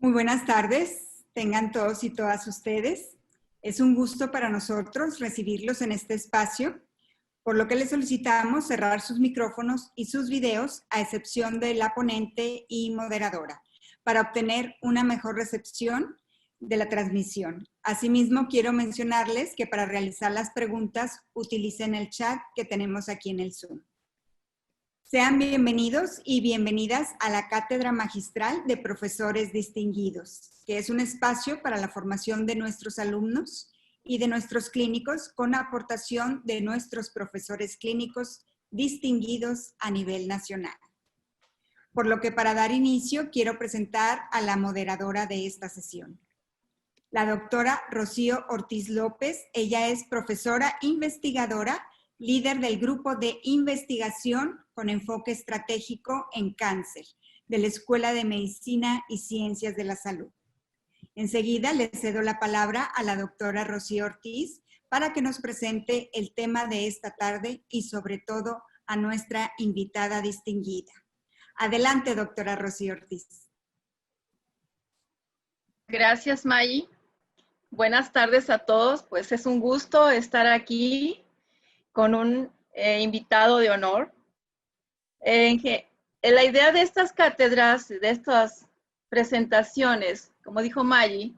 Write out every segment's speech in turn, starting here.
Muy buenas tardes, tengan todos y todas ustedes. Es un gusto para nosotros recibirlos en este espacio, por lo que les solicitamos cerrar sus micrófonos y sus videos, a excepción de la ponente y moderadora, para obtener una mejor recepción de la transmisión. Asimismo, quiero mencionarles que para realizar las preguntas utilicen el chat que tenemos aquí en el Zoom. Sean bienvenidos y bienvenidas a la Cátedra Magistral de Profesores Distinguidos, que es un espacio para la formación de nuestros alumnos y de nuestros clínicos con aportación de nuestros profesores clínicos distinguidos a nivel nacional. Por lo que para dar inicio quiero presentar a la moderadora de esta sesión. La doctora Rocío Ortiz López. Ella es profesora investigadora, líder del grupo de investigación con enfoque estratégico en cáncer de la Escuela de Medicina y Ciencias de la Salud. Enseguida le cedo la palabra a la doctora Rocío Ortiz para que nos presente el tema de esta tarde y sobre todo a nuestra invitada distinguida. Adelante, doctora Rocío Ortiz. Gracias, Maggie. Buenas tardes a todos. Pues es un gusto estar aquí con un invitado de honor. La idea de estas cátedras, de estas presentaciones, como dijo Maggie,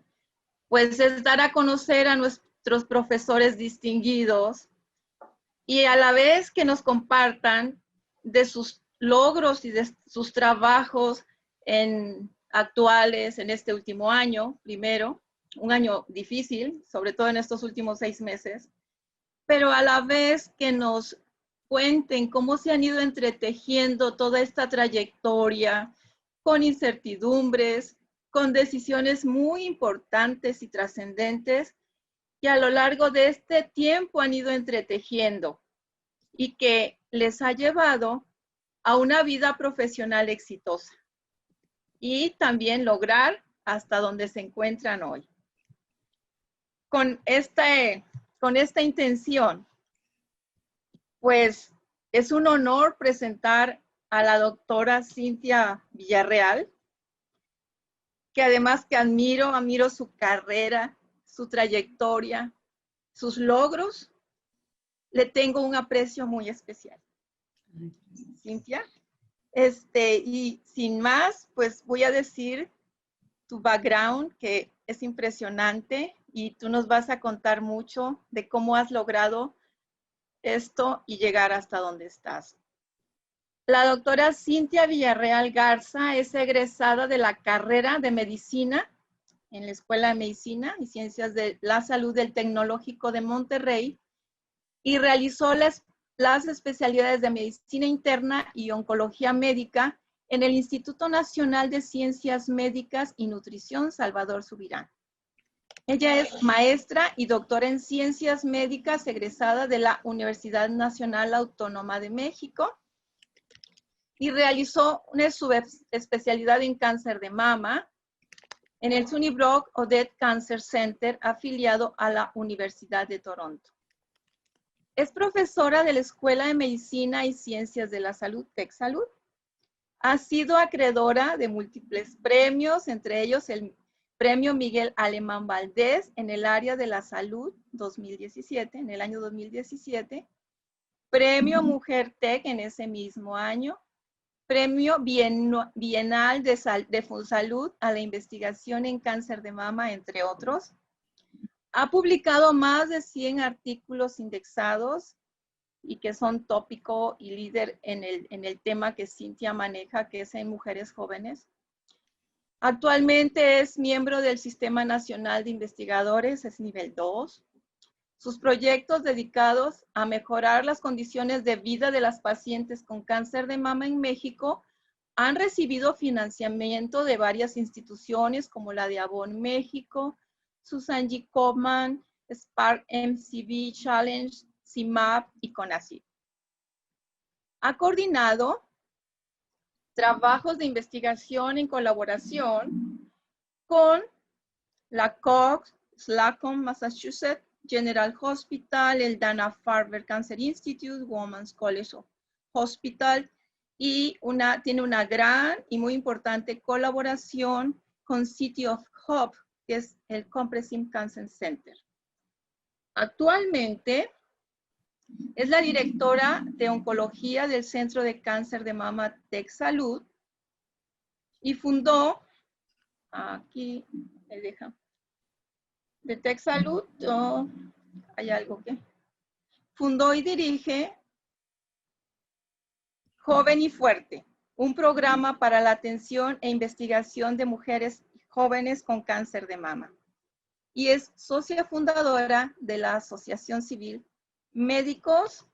pues es dar a conocer a nuestros profesores distinguidos y a la vez que nos compartan de sus logros y de sus trabajos actuales en este último año, primero, un año difícil, sobre todo en estos últimos 6 meses, pero a la vez que nos cuenten cómo se han ido entretejiendo toda esta trayectoria con incertidumbres, con decisiones muy importantes y trascendentes que a lo largo de este tiempo han ido entretejiendo y que les ha llevado a una vida profesional exitosa y también lograr hasta donde se encuentran hoy. Con esta intención, pues es un honor presentar a la doctora Cintia Villarreal, que además que admiro su carrera, su trayectoria, sus logros, le tengo un aprecio muy especial. Cintia, y sin más, pues voy a decir tu background, que es impresionante, y tú nos vas a contar mucho de cómo has logrado esto y llegar hasta donde estás. La doctora Cintia Villarreal Garza es egresada de la carrera de Medicina en la Escuela de Medicina y Ciencias de la Salud del Tecnológico de Monterrey y realizó las especialidades de Medicina Interna y Oncología Médica en el Instituto Nacional de Ciencias Médicas y Nutrición Salvador Subirán. Ella es maestra y doctora en Ciencias Médicas egresada de la Universidad Nacional Autónoma de México y realizó una subespecialidad en cáncer de mama en el Sunnybrook Odette Cancer Center afiliado a la Universidad de Toronto. Es profesora de la Escuela de Medicina y Ciencias de la Salud, TechSalud. Ha sido acreedora de múltiples premios, entre ellos el Premio Miguel Alemán Valdés en el área de la salud 2017, en el año 2017. Premio Mujer Tech en ese mismo año. Premio Bienal de Fonsalud a la investigación en cáncer de mama, entre otros. Ha publicado más de 100 artículos indexados y que son tópico y líder en el tema que Cintia maneja, que es en mujeres jóvenes. Actualmente es miembro del Sistema Nacional de Investigadores, es nivel 2. Sus proyectos dedicados a mejorar las condiciones de vida de las pacientes con cáncer de mama en México han recibido financiamiento de varias instituciones como la de Avon México, Susan G. Komen, Spark MCV Challenge, CIMAP y CONACYT. Ha coordinado trabajos de investigación en colaboración con la Cox, Slacon, Massachusetts, General Hospital, el Dana-Farber Cancer Institute, Women's College Hospital, y tiene una gran y muy importante colaboración con City of Hope, que es el Comprehensive Cancer Center. Actualmente es la directora de oncología del Centro de Cáncer de Mama TechSalud y fundó, aquí me deja, de TechSalud, hay algo que fundó y dirige Joven y Fuerte, un programa para la atención e investigación de mujeres jóvenes con cáncer de mama. Y es socia fundadora de la Asociación Civil Médicos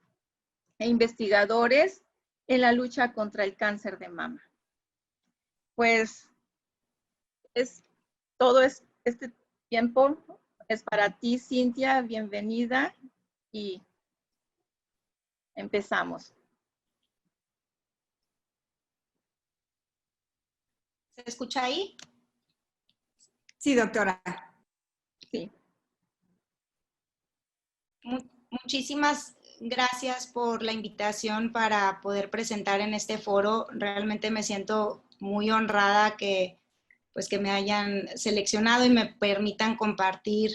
e Investigadores en la lucha contra el cáncer de mama. Pues todo este tiempo es para ti, Cintia, bienvenida y empezamos. ¿Se escucha ahí? Sí, doctora. Sí. Muchísimas gracias por la invitación para poder presentar en este foro. Realmente me siento muy honrada que me hayan seleccionado y me permitan compartir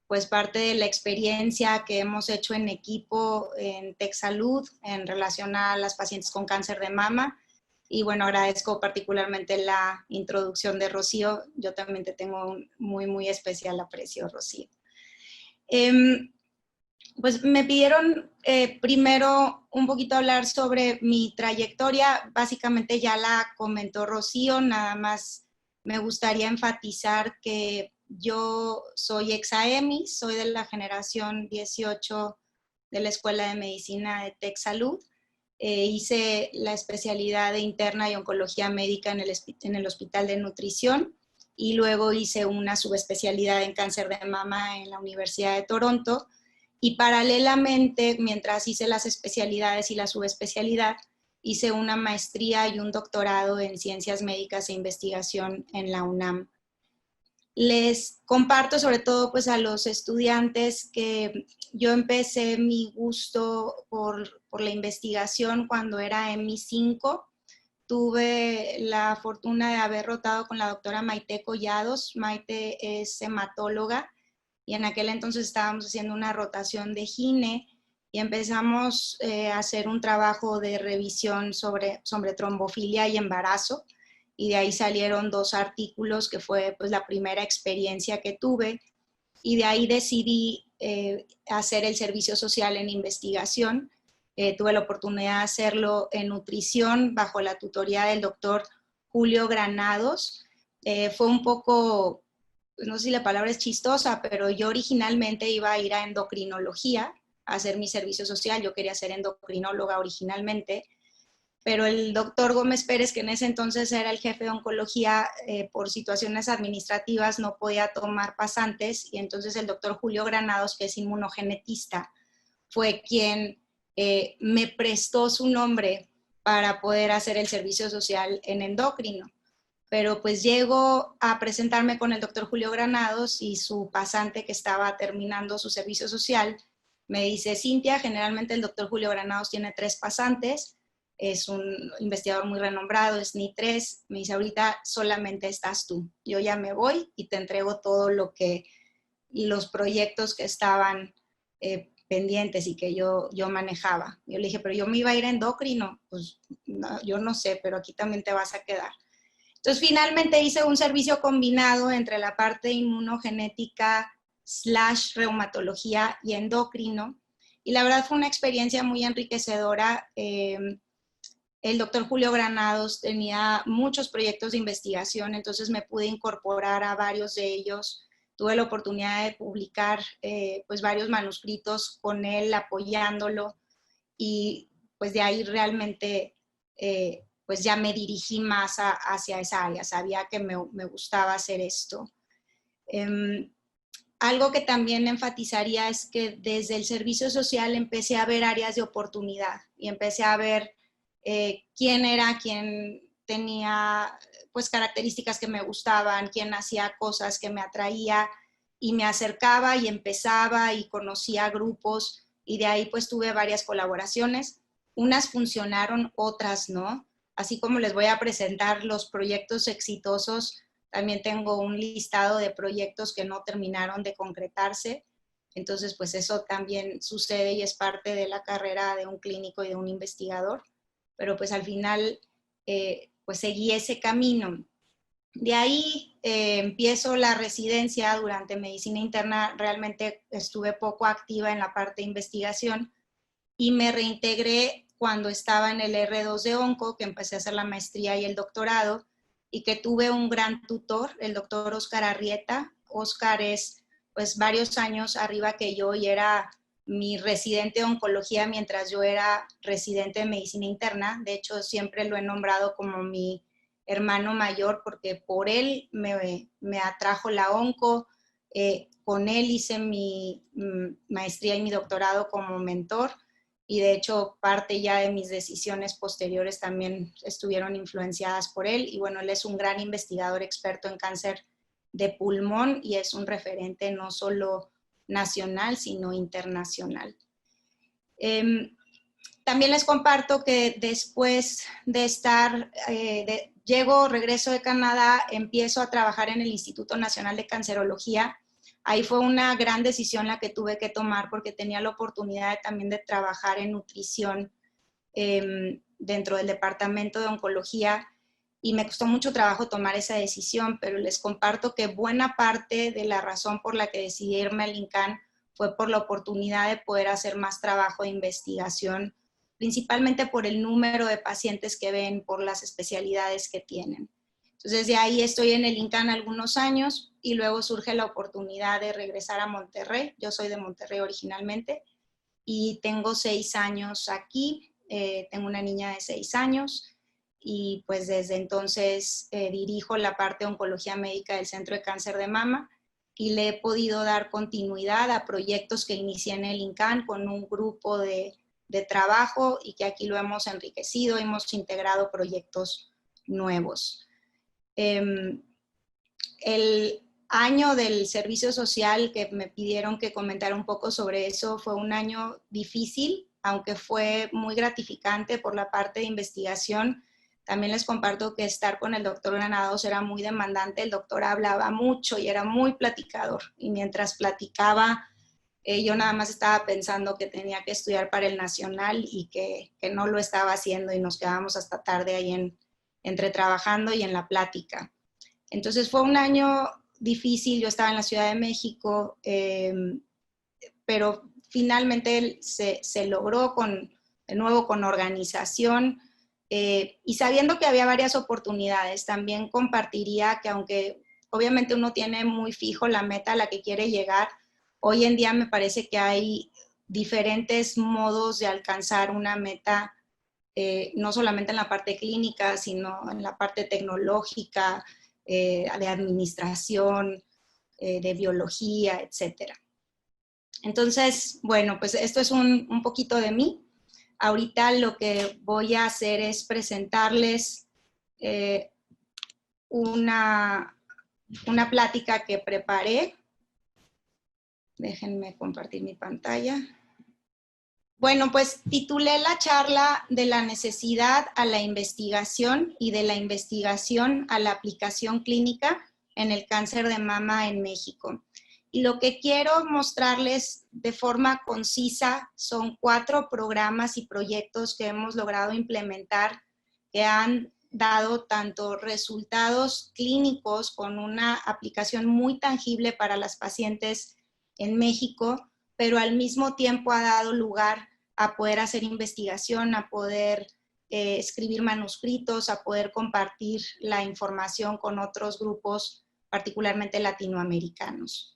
pues parte de la experiencia que hemos hecho en equipo en TechSalud en relación a las pacientes con cáncer de mama. Y bueno, agradezco particularmente la introducción de Rocío. Yo también te tengo un muy especial aprecio, Rocío. Pues me pidieron primero un poquito hablar sobre mi trayectoria. Básicamente ya la comentó Rocío, nada más me gustaría enfatizar que yo soy ex-AEMI, soy de la generación 18 de la Escuela de Medicina de TechSalud. Hice la especialidad de interna y oncología médica en el Hospital de Nutrición y luego hice una subespecialidad en cáncer de mama en la Universidad de Toronto. Y paralelamente, mientras hice las especialidades y la subespecialidad, hice una maestría y un doctorado en ciencias médicas e investigación en la UNAM. Les comparto sobre todo pues a los estudiantes que yo empecé mi gusto por la investigación cuando era en mi 5. Tuve la fortuna de haber rotado con la doctora Maite Collados. Maite es hematóloga y en aquel entonces estábamos haciendo una rotación de gine y empezamos a hacer un trabajo de revisión sobre trombofilia y embarazo. Y de ahí salieron 2 artículos que fue pues la primera experiencia que tuve y de ahí decidí hacer el servicio social en investigación. Tuve la oportunidad de hacerlo en nutrición bajo la tutoría del doctor Julio Granados. Fue un poco, no sé si la palabra es chistosa, pero yo originalmente iba a ir a endocrinología a hacer mi servicio social. Yo quería ser endocrinóloga originalmente, pero el doctor Gómez Pérez, que en ese entonces era el jefe de oncología, por situaciones administrativas no podía tomar pasantes, y entonces el doctor Julio Granados, que es inmunogenetista, fue quien me prestó su nombre para poder hacer el servicio social en endocrino. Pero pues llego a presentarme con el doctor Julio Granados y su pasante que estaba terminando su servicio social me dice: Cintia, generalmente el doctor Julio Granados tiene 3 pasantes, es un investigador muy renombrado, es NI3, me dice: ahorita solamente estás tú, yo ya me voy y te entrego todo los proyectos que estaban pendientes y que yo manejaba. Yo le dije: pero yo me iba a ir a endocrino. Pues no, yo no sé, pero aquí también te vas a quedar. Entonces finalmente hice un servicio combinado entre la parte inmunogenética / reumatología y endocrino, y la verdad fue una experiencia muy enriquecedora. El doctor Julio Granados tenía muchos proyectos de investigación, entonces me pude incorporar a varios de ellos. Tuve la oportunidad de publicar pues varios manuscritos con él, apoyándolo, y pues de ahí realmente pues ya me dirigí más hacia esa área. Sabía que me gustaba hacer esto. Algo que también enfatizaría es que desde el servicio social empecé a ver áreas de oportunidad y empecé a ver quién tenía pues características que me gustaban, quién hacía cosas que me atraía, y me acercaba y empezaba y conocía grupos, y de ahí pues tuve varias colaboraciones. Unas funcionaron, otras no. Así como les voy a presentar los proyectos exitosos, También tengo un listado de proyectos que no terminaron de concretarse. Entonces, pues eso también sucede y es parte de la carrera de un clínico y de un investigador. Pero pues al final, pues seguí ese camino. De ahí empiezo la residencia durante medicina interna. Realmente estuve poco activa en la parte de investigación y me reintegré cuando estaba en el R2 de Onco, que empecé a hacer la maestría y el doctorado, y que tuve un gran tutor, el doctor Oscar Arrieta. Oscar es pues varios años arriba que yo y era mi residente de oncología mientras yo era residente de medicina interna. De hecho, siempre lo he nombrado como mi hermano mayor porque por él me atrajo la onco. Con él hice mi maestría y mi doctorado como mentor y de hecho parte ya de mis decisiones posteriores también estuvieron influenciadas por él. Y bueno, él es un gran investigador experto en cáncer de pulmón y es un referente no solo nacional, sino internacional. También les comparto que después de estar, regreso de Canadá, empiezo a trabajar en el Instituto Nacional de Cancerología. Ahí fue una gran decisión la que tuve que tomar porque tenía la oportunidad también de trabajar en nutrición dentro del departamento de oncología y me costó mucho trabajo tomar esa decisión, pero les comparto que buena parte de la razón por la que decidí irme al INCAN fue por la oportunidad de poder hacer más trabajo de investigación, principalmente por el número de pacientes que ven, por las especialidades que tienen. Entonces, de ahí estoy en el INCAN algunos años y luego surge la oportunidad de regresar a Monterrey. Yo soy de Monterrey originalmente y tengo 6 años aquí. Tengo una niña de 6 años y pues desde entonces dirijo la parte de oncología médica del Centro de Cáncer de Mama y le he podido dar continuidad a proyectos que inicié en el INCAN con un grupo de trabajo y que aquí lo hemos enriquecido, hemos integrado proyectos nuevos. El año del servicio social que me pidieron que comentara un poco sobre eso fue un año difícil, aunque fue muy gratificante por la parte de investigación. También les comparto que estar con el doctor Granados era muy demandante. El doctor hablaba mucho y era muy platicador. Y mientras platicaba, yo nada más estaba pensando que tenía que estudiar para el Nacional y que no lo estaba haciendo y nos quedábamos hasta tarde ahí entre trabajando y en la plática. Entonces fue un año difícil. Yo estaba en la Ciudad de México, pero finalmente se logró de nuevo con organización. Y sabiendo que había varias oportunidades, también compartiría que aunque obviamente uno tiene muy fijo la meta a la que quiere llegar, hoy en día me parece que hay diferentes modos de alcanzar una meta, no solamente en la parte clínica, sino en la parte tecnológica, de administración, de biología, etc. Entonces, bueno, pues esto es un poquito de mí. Ahorita lo que voy a hacer es presentarles una plática que preparé. Déjenme compartir mi pantalla. Bueno, pues titulé la charla de la necesidad a la investigación y de la investigación a la aplicación clínica en el cáncer de mama en México. Y lo que quiero mostrarles de forma concisa son 4 programas y proyectos que hemos logrado implementar que han dado tanto resultados clínicos con una aplicación muy tangible para las pacientes en México, pero al mismo tiempo ha dado lugar a poder hacer investigación, a poder escribir manuscritos, a poder compartir la información con otros grupos, particularmente latinoamericanos.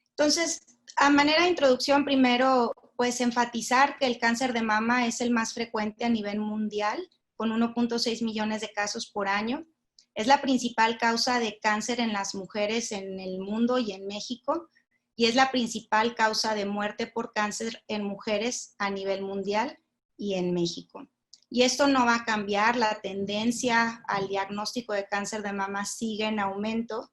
Entonces, a manera de introducción, primero, pues enfatizar que el cáncer de mama es el más frecuente a nivel mundial, con 1.6 millones de casos por año. Es la principal causa de cáncer en las mujeres en el mundo y en México, y es la principal causa de muerte por cáncer en mujeres a nivel mundial y en México. Y esto no va a cambiar, la tendencia al diagnóstico de cáncer de mama sigue en aumento.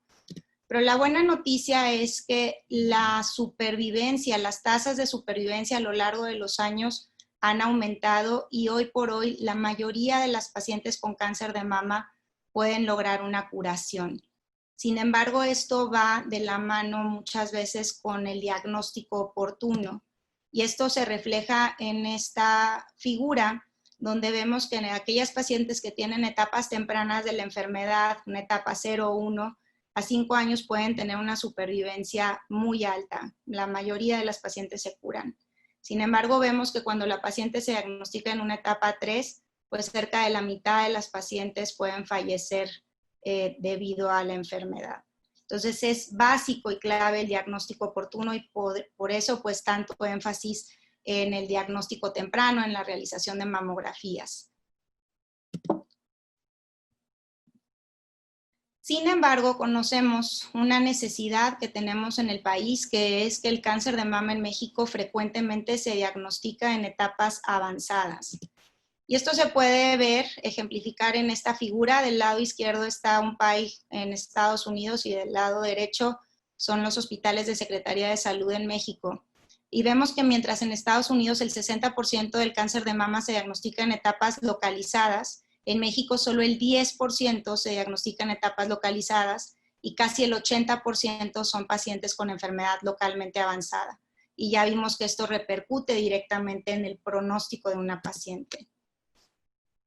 Pero la buena noticia es que la supervivencia, las tasas de supervivencia a lo largo de los años han aumentado y hoy por hoy la mayoría de las pacientes con cáncer de mama pueden lograr una curación. Sin embargo, esto va de la mano muchas veces con el diagnóstico oportuno. Y esto se refleja en esta figura, donde vemos que en aquellas pacientes que tienen etapas tempranas de la enfermedad, una etapa 0 o 1, a 5 años pueden tener una supervivencia muy alta. La mayoría de las pacientes se curan. Sin embargo, vemos que cuando la paciente se diagnostica en una etapa 3, pues cerca de la mitad de las pacientes pueden fallecer debido a la enfermedad. Entonces es básico y clave el diagnóstico oportuno y por eso pues tanto énfasis en el diagnóstico temprano, en la realización de mamografías. Sin embargo, conocemos una necesidad que tenemos en el país, que es que el cáncer de mama en México frecuentemente se diagnostica en etapas avanzadas. Y esto se puede ver, ejemplificar en esta figura. Del lado izquierdo está un país en Estados Unidos y del lado derecho son los hospitales de Secretaría de Salud en México. Y vemos que mientras en Estados Unidos el 60% del cáncer de mama se diagnostica en etapas localizadas, en México solo el 10% se diagnostica en etapas localizadas y casi el 80% son pacientes con enfermedad localmente avanzada. Y ya vimos que esto repercute directamente en el pronóstico de una paciente.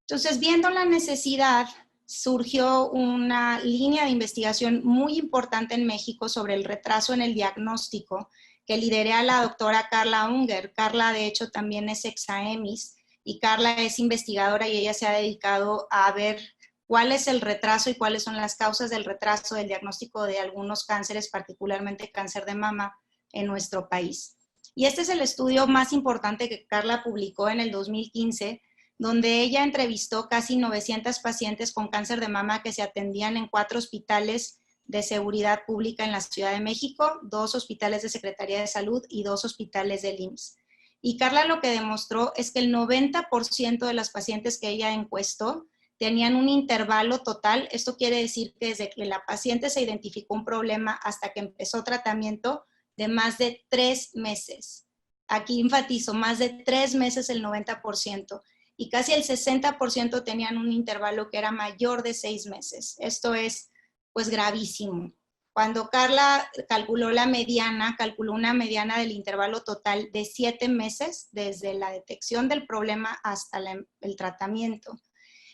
Entonces, viendo la necesidad, surgió una línea de investigación muy importante en México sobre el retraso en el diagnóstico, que lideré a la doctora Carla Unger. Carla, de hecho, también es ex-AEMIS, y Carla es investigadora y ella se ha dedicado a ver cuál es el retraso y cuáles son las causas del retraso del diagnóstico de algunos cánceres, particularmente cáncer de mama, en nuestro país. Y este es el estudio más importante que Carla publicó en el 2015, donde ella entrevistó casi 900 pacientes con cáncer de mama que se atendían en 4 hospitales de seguridad pública en la Ciudad de México, 2 hospitales de Secretaría de Salud y 2 hospitales del IMSS. Y Carla lo que demostró es que el 90% de las pacientes que ella encuestó tenían un intervalo total. Esto quiere decir que desde que la paciente se identificó un problema hasta que empezó tratamiento de más de 3 meses. Aquí enfatizo, más de 3 meses el 90%. Y casi el 60% tenían un intervalo que era mayor de 6 meses. Esto es, pues, gravísimo. Cuando Carla calculó la mediana, calculó una mediana del intervalo total de 7 meses, desde la detección del problema hasta el tratamiento.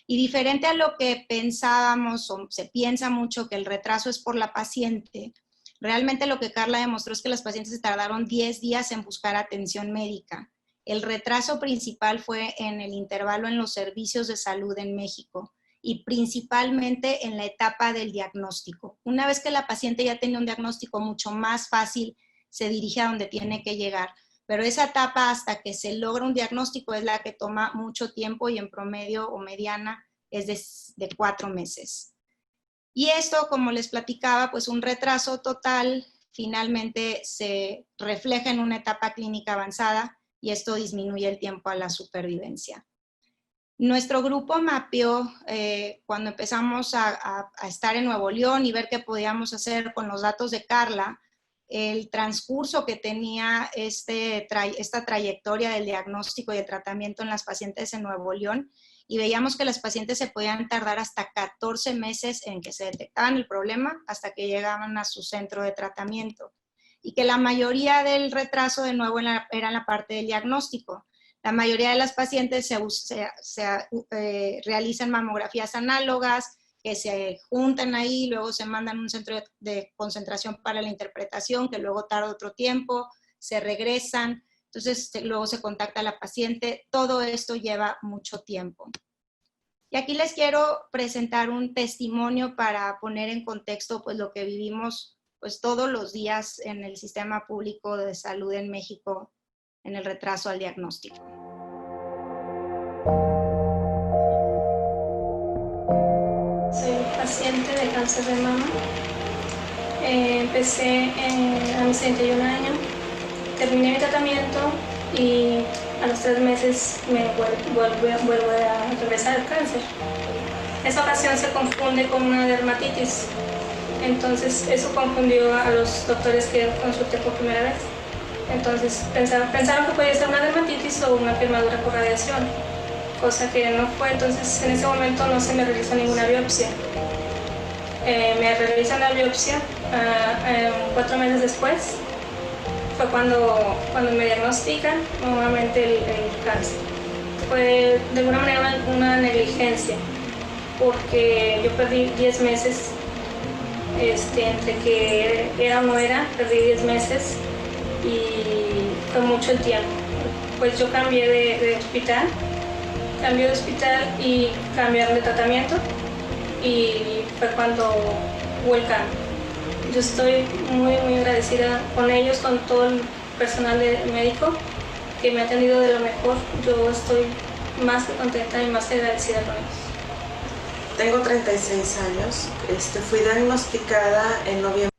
Y diferente a lo que pensábamos, o se piensa mucho que el retraso es por la paciente, realmente lo que Carla demostró es que las pacientes se tardaron 10 días en buscar atención médica. El retraso principal fue en el intervalo en los servicios de salud en México y principalmente en la etapa del diagnóstico. Una vez que la paciente ya tenía un diagnóstico mucho más fácil, se dirige a donde tiene que llegar. Pero esa etapa hasta que se logra un diagnóstico es la que toma mucho tiempo y en promedio o mediana es de 4 meses. Y esto, como les platicaba, pues un retraso total finalmente se refleja en una etapa clínica avanzada y esto disminuye el tiempo a la supervivencia. Nuestro grupo mapeó, cuando empezamos a estar en Nuevo León y ver qué podíamos hacer con los datos de Carla, el transcurso que tenía esta trayectoria del diagnóstico y de tratamiento en las pacientes en Nuevo León, y veíamos que las pacientes se podían tardar hasta 14 meses en que se detectaban el problema hasta que llegaban a su centro de tratamiento. Y que la mayoría del retraso, de nuevo, era en la parte del diagnóstico. La mayoría de las pacientes realizan mamografías análogas, que se juntan ahí, luego se mandan a un centro de concentración para la interpretación, que luego tarda otro tiempo, se regresan, entonces luego se contacta a la paciente. Todo esto lleva mucho tiempo. Y aquí les quiero presentar un testimonio para poner en contexto pues, lo que vivimos pues, todos los días en el sistema público de salud en México en el retraso al diagnóstico. Soy paciente de cáncer de mama. Empecé a mis 31 años, terminé mi tratamiento y a los 3 meses me vuelvo a regresar el cáncer. Esa ocasión se confunde con una dermatitis, entonces eso confundió a los doctores que consulté por primera vez. Entonces pensaron que podía ser una dermatitis o una quemadura por radiación, cosa que no fue. Entonces en ese momento no se me realizó ninguna biopsia. me realizan la biopsia 4 meses después. Fue cuando me diagnostican nuevamente el cáncer. Fue de alguna manera una negligencia, porque yo perdí 10 meses, entre que era o no era, perdí 10 meses y fue mucho el tiempo. Pues yo cambié de hospital y cambiaron de tratamiento y fue cuando hubo el cambio. Yo estoy muy, muy agradecida con ellos, con todo el personal médico que me ha atendido de lo mejor. Yo estoy más que contenta y más que agradecida con ellos. Tengo 36 años, fui diagnosticada en noviembre.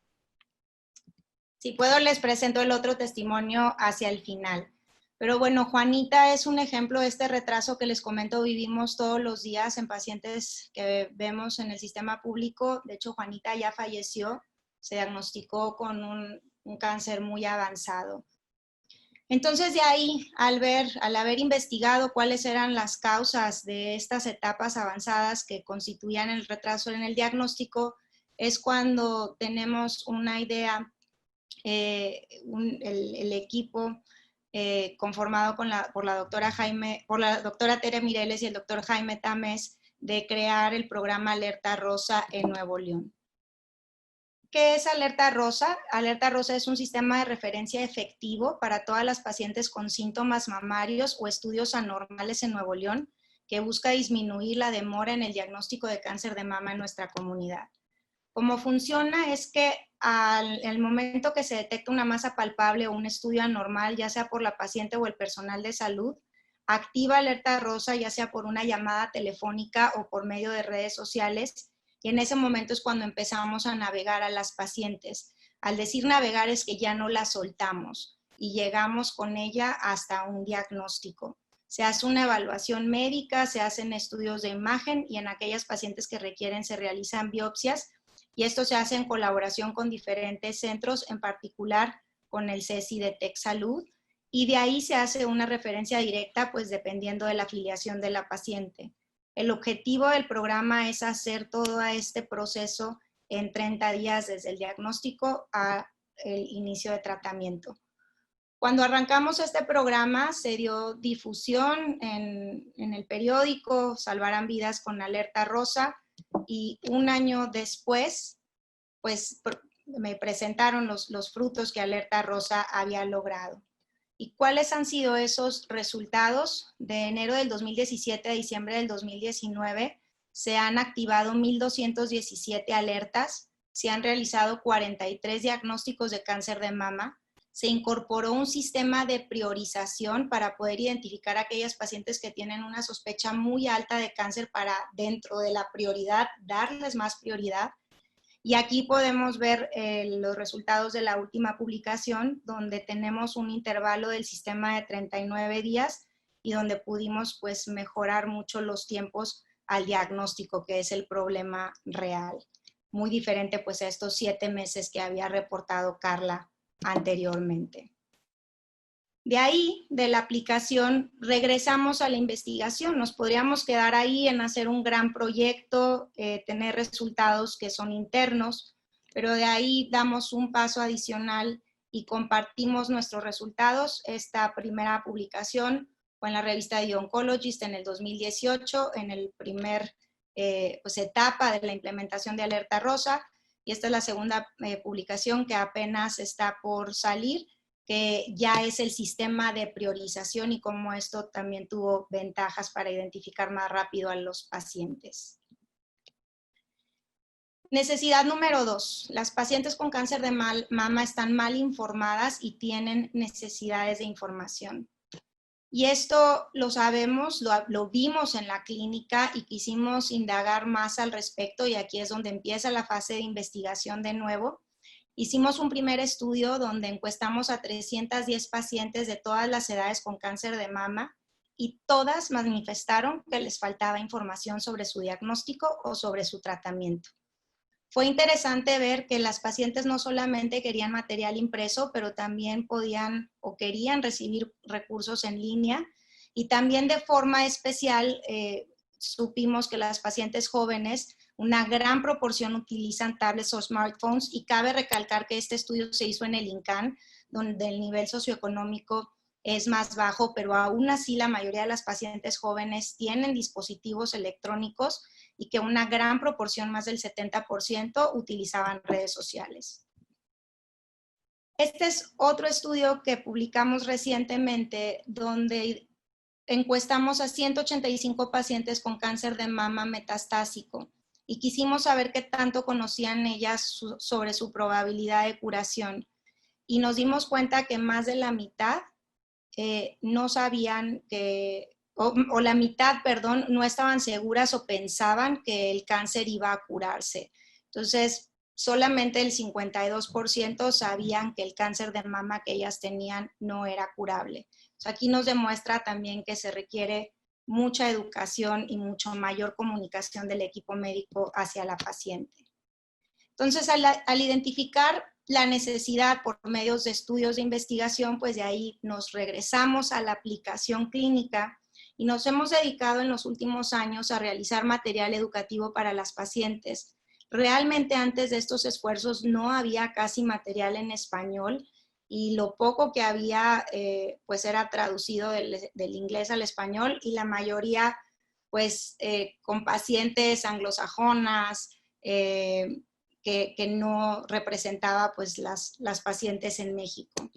Si puedo, les presento el otro testimonio hacia el final. Pero bueno, Juanita es un ejemplo de este retraso que les comento vivimos todos los días en pacientes que vemos en el sistema público. De hecho, Juanita ya falleció, se diagnosticó con un cáncer muy avanzado. Entonces, de ahí, al haber investigado cuáles eran las causas de estas etapas avanzadas que constituían el retraso en el diagnóstico, es cuando tenemos una idea, el equipo conformado por la doctora Tere Mireles y el doctor Jaime Tamés, de crear el programa Alerta Rosa en Nuevo León. ¿Qué es Alerta Rosa? Alerta Rosa es un sistema de referencia efectivo para todas las pacientes con síntomas mamarios o estudios anormales en Nuevo León, que busca disminuir la demora en el diagnóstico de cáncer de mama en nuestra comunidad. Cómo funciona es que al momento que se detecta una masa palpable o un estudio anormal, ya sea por la paciente o el personal de salud, activa Alerta Rosa, ya sea por una llamada telefónica o por medio de redes sociales, y en ese momento es cuando empezamos a navegar a las pacientes. Al decir navegar es que ya no la soltamos y llegamos con ella hasta un diagnóstico. Se hace una evaluación médica, se hacen estudios de imagen y en aquellas pacientes que requieren se realizan biopsias, y esto se hace en colaboración con diferentes centros, en particular con el CESI de TecSalud, y de ahí se hace una referencia directa, pues dependiendo de la afiliación de la paciente. El objetivo del programa es hacer todo este proceso en 30 días desde el diagnóstico al inicio de tratamiento. Cuando arrancamos este programa se dio difusión en el periódico Salvarán Vidas con Alerta Rosa, y un año después pues me presentaron los frutos que Alerta Rosa había logrado. ¿Y cuáles han sido esos resultados? De enero del 2017 a diciembre del 2019 se han activado 1,217 alertas, se han realizado 43 diagnósticos de cáncer de mama, se incorporó un sistema de priorización para poder identificar a aquellas pacientes que tienen una sospecha muy alta de cáncer para, dentro de la prioridad, darles más prioridad. Y aquí podemos ver los resultados de la última publicación, donde tenemos un intervalo del sistema de 39 días y donde pudimos pues mejorar mucho los tiempos al diagnóstico, que es el problema real. Muy diferente pues a estos 7 meses que había reportado Carla anteriormente. De ahí, de la aplicación, regresamos a la investigación. Nos podríamos quedar ahí en hacer un gran proyecto, tener resultados que son internos, pero de ahí damos un paso adicional y compartimos nuestros resultados. Esta primera publicación fue en la revista The Oncologist en el 2018, en el primer pues, etapa de la implementación de Alerta Rosa, y esta es la segunda publicación que apenas está por salir, que ya es el sistema de priorización y cómo esto también tuvo ventajas para identificar más rápido a los pacientes. Necesidad número 2. Las pacientes con cáncer de mama están mal informadas y tienen necesidades de información. Y esto lo sabemos, lo vimos en la clínica y quisimos indagar más al respecto, y aquí es donde empieza la fase de investigación de nuevo. Hicimos un primer estudio donde encuestamos a 310 pacientes de todas las edades con cáncer de mama y todas manifestaron que les faltaba información sobre su diagnóstico o sobre su tratamiento. Fue interesante ver que las pacientes no solamente querían material impreso, pero también podían o querían recibir recursos en línea, y también de forma especial supimos que las pacientes jóvenes una gran proporción utilizan tablets o smartphones, y cabe recalcar que este estudio se hizo en el INCAN, donde el nivel socioeconómico es más bajo, pero aún así la mayoría de las pacientes jóvenes tienen dispositivos electrónicos y que una gran proporción, más del 70%, utilizaban redes sociales. Este es otro estudio que publicamos recientemente, donde encuestamos a 185 pacientes con cáncer de mama metastásico y quisimos saber qué tanto conocían ellas sobre su probabilidad de curación. Y nos dimos cuenta que más de la mitad no sabían que, o la mitad, perdón, no estaban seguras o pensaban que el cáncer iba a curarse. Entonces, solamente el 52% sabían que el cáncer de mama que ellas tenían no era curable. Aquí nos demuestra también que se requiere mucha educación y mucho mayor comunicación del equipo médico hacia la paciente. Entonces, al identificar la necesidad por medios de estudios de investigación, pues de ahí nos regresamos a la aplicación clínica y nos hemos dedicado en los últimos años a realizar material educativo para las pacientes. Realmente antes de estos esfuerzos no había casi material en español, y lo poco que había pues era traducido del inglés al español, y la mayoría pues con pacientes anglosajonas que no representaba pues las pacientes en México.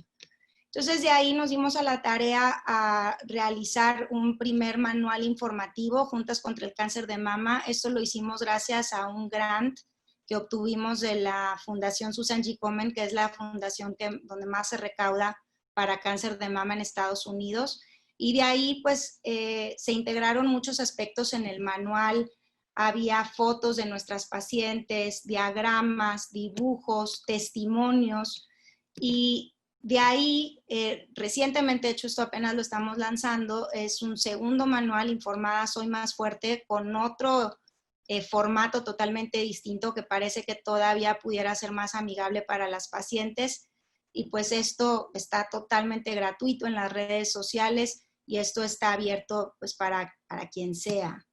Entonces de ahí nos dimos a la tarea a realizar un primer manual informativo, Juntas contra el Cáncer de Mama. Esto lo hicimos gracias a un grant que obtuvimos de la Fundación Susan G. Komen, que es la fundación donde más se recauda para cáncer de mama en Estados Unidos. Y de ahí pues se integraron muchos aspectos en el manual. Había fotos de nuestras pacientes, diagramas, dibujos, testimonios, y de ahí, recientemente, de hecho esto apenas lo estamos lanzando, es un segundo manual, Informada Soy Más Fuerte, con otro formato totalmente distinto que parece que todavía pudiera ser más amigable para las pacientes. Y pues esto está totalmente gratuito en las redes sociales y esto está abierto pues para quien sea.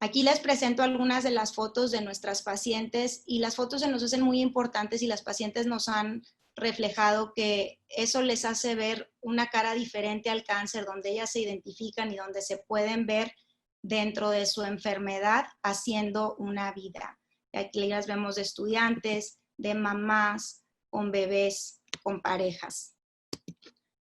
Aquí les presento algunas de las fotos de nuestras pacientes, y las fotos se nos hacen muy importantes y las pacientes nos han reflejado que eso les hace ver una cara diferente al cáncer, donde ellas se identifican y donde se pueden ver dentro de su enfermedad haciendo una vida. Aquí las vemos de estudiantes, de mamás, con bebés, con parejas.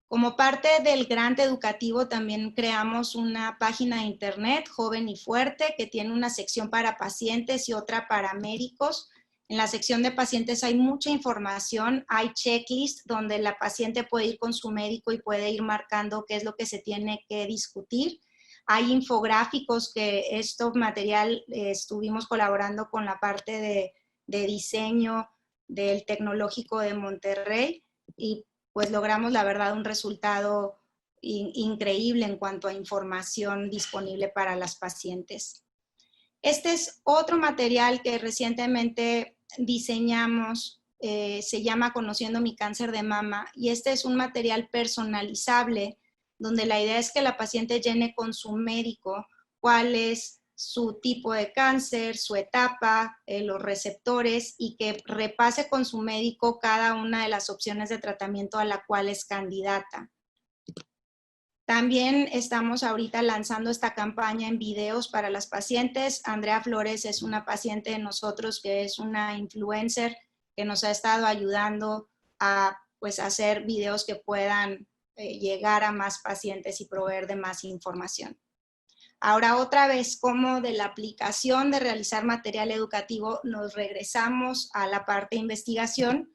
Como parte del grant educativo también creamos una página de internet, Joven y Fuerte, que tiene una sección para pacientes y otra para médicos. En la sección de pacientes hay mucha información, hay checklist donde la paciente puede ir con su médico y puede ir marcando qué es lo que se tiene que discutir. Hay infográficos, que este material estuvimos colaborando con la parte de diseño del Tecnológico de Monterrey, y pues logramos, la verdad, un resultado increíble en cuanto a información disponible para las pacientes. Este es otro material que recientemente diseñamos, se llama Conociendo mi cáncer de mama, y este es un material personalizable donde la idea es que la paciente llene con su médico cuál es su tipo de cáncer, su etapa, los receptores, y que repase con su médico cada una de las opciones de tratamiento a la cual es candidata. También estamos ahorita lanzando esta campaña en videos para las pacientes. Andrea Flores es una paciente de nosotros que es una influencer que nos ha estado ayudando a pues, hacer videos que puedan llegar a más pacientes y proveer de más información. Ahora otra vez, como de la aplicación de realizar material educativo, nos regresamos a la parte de investigación.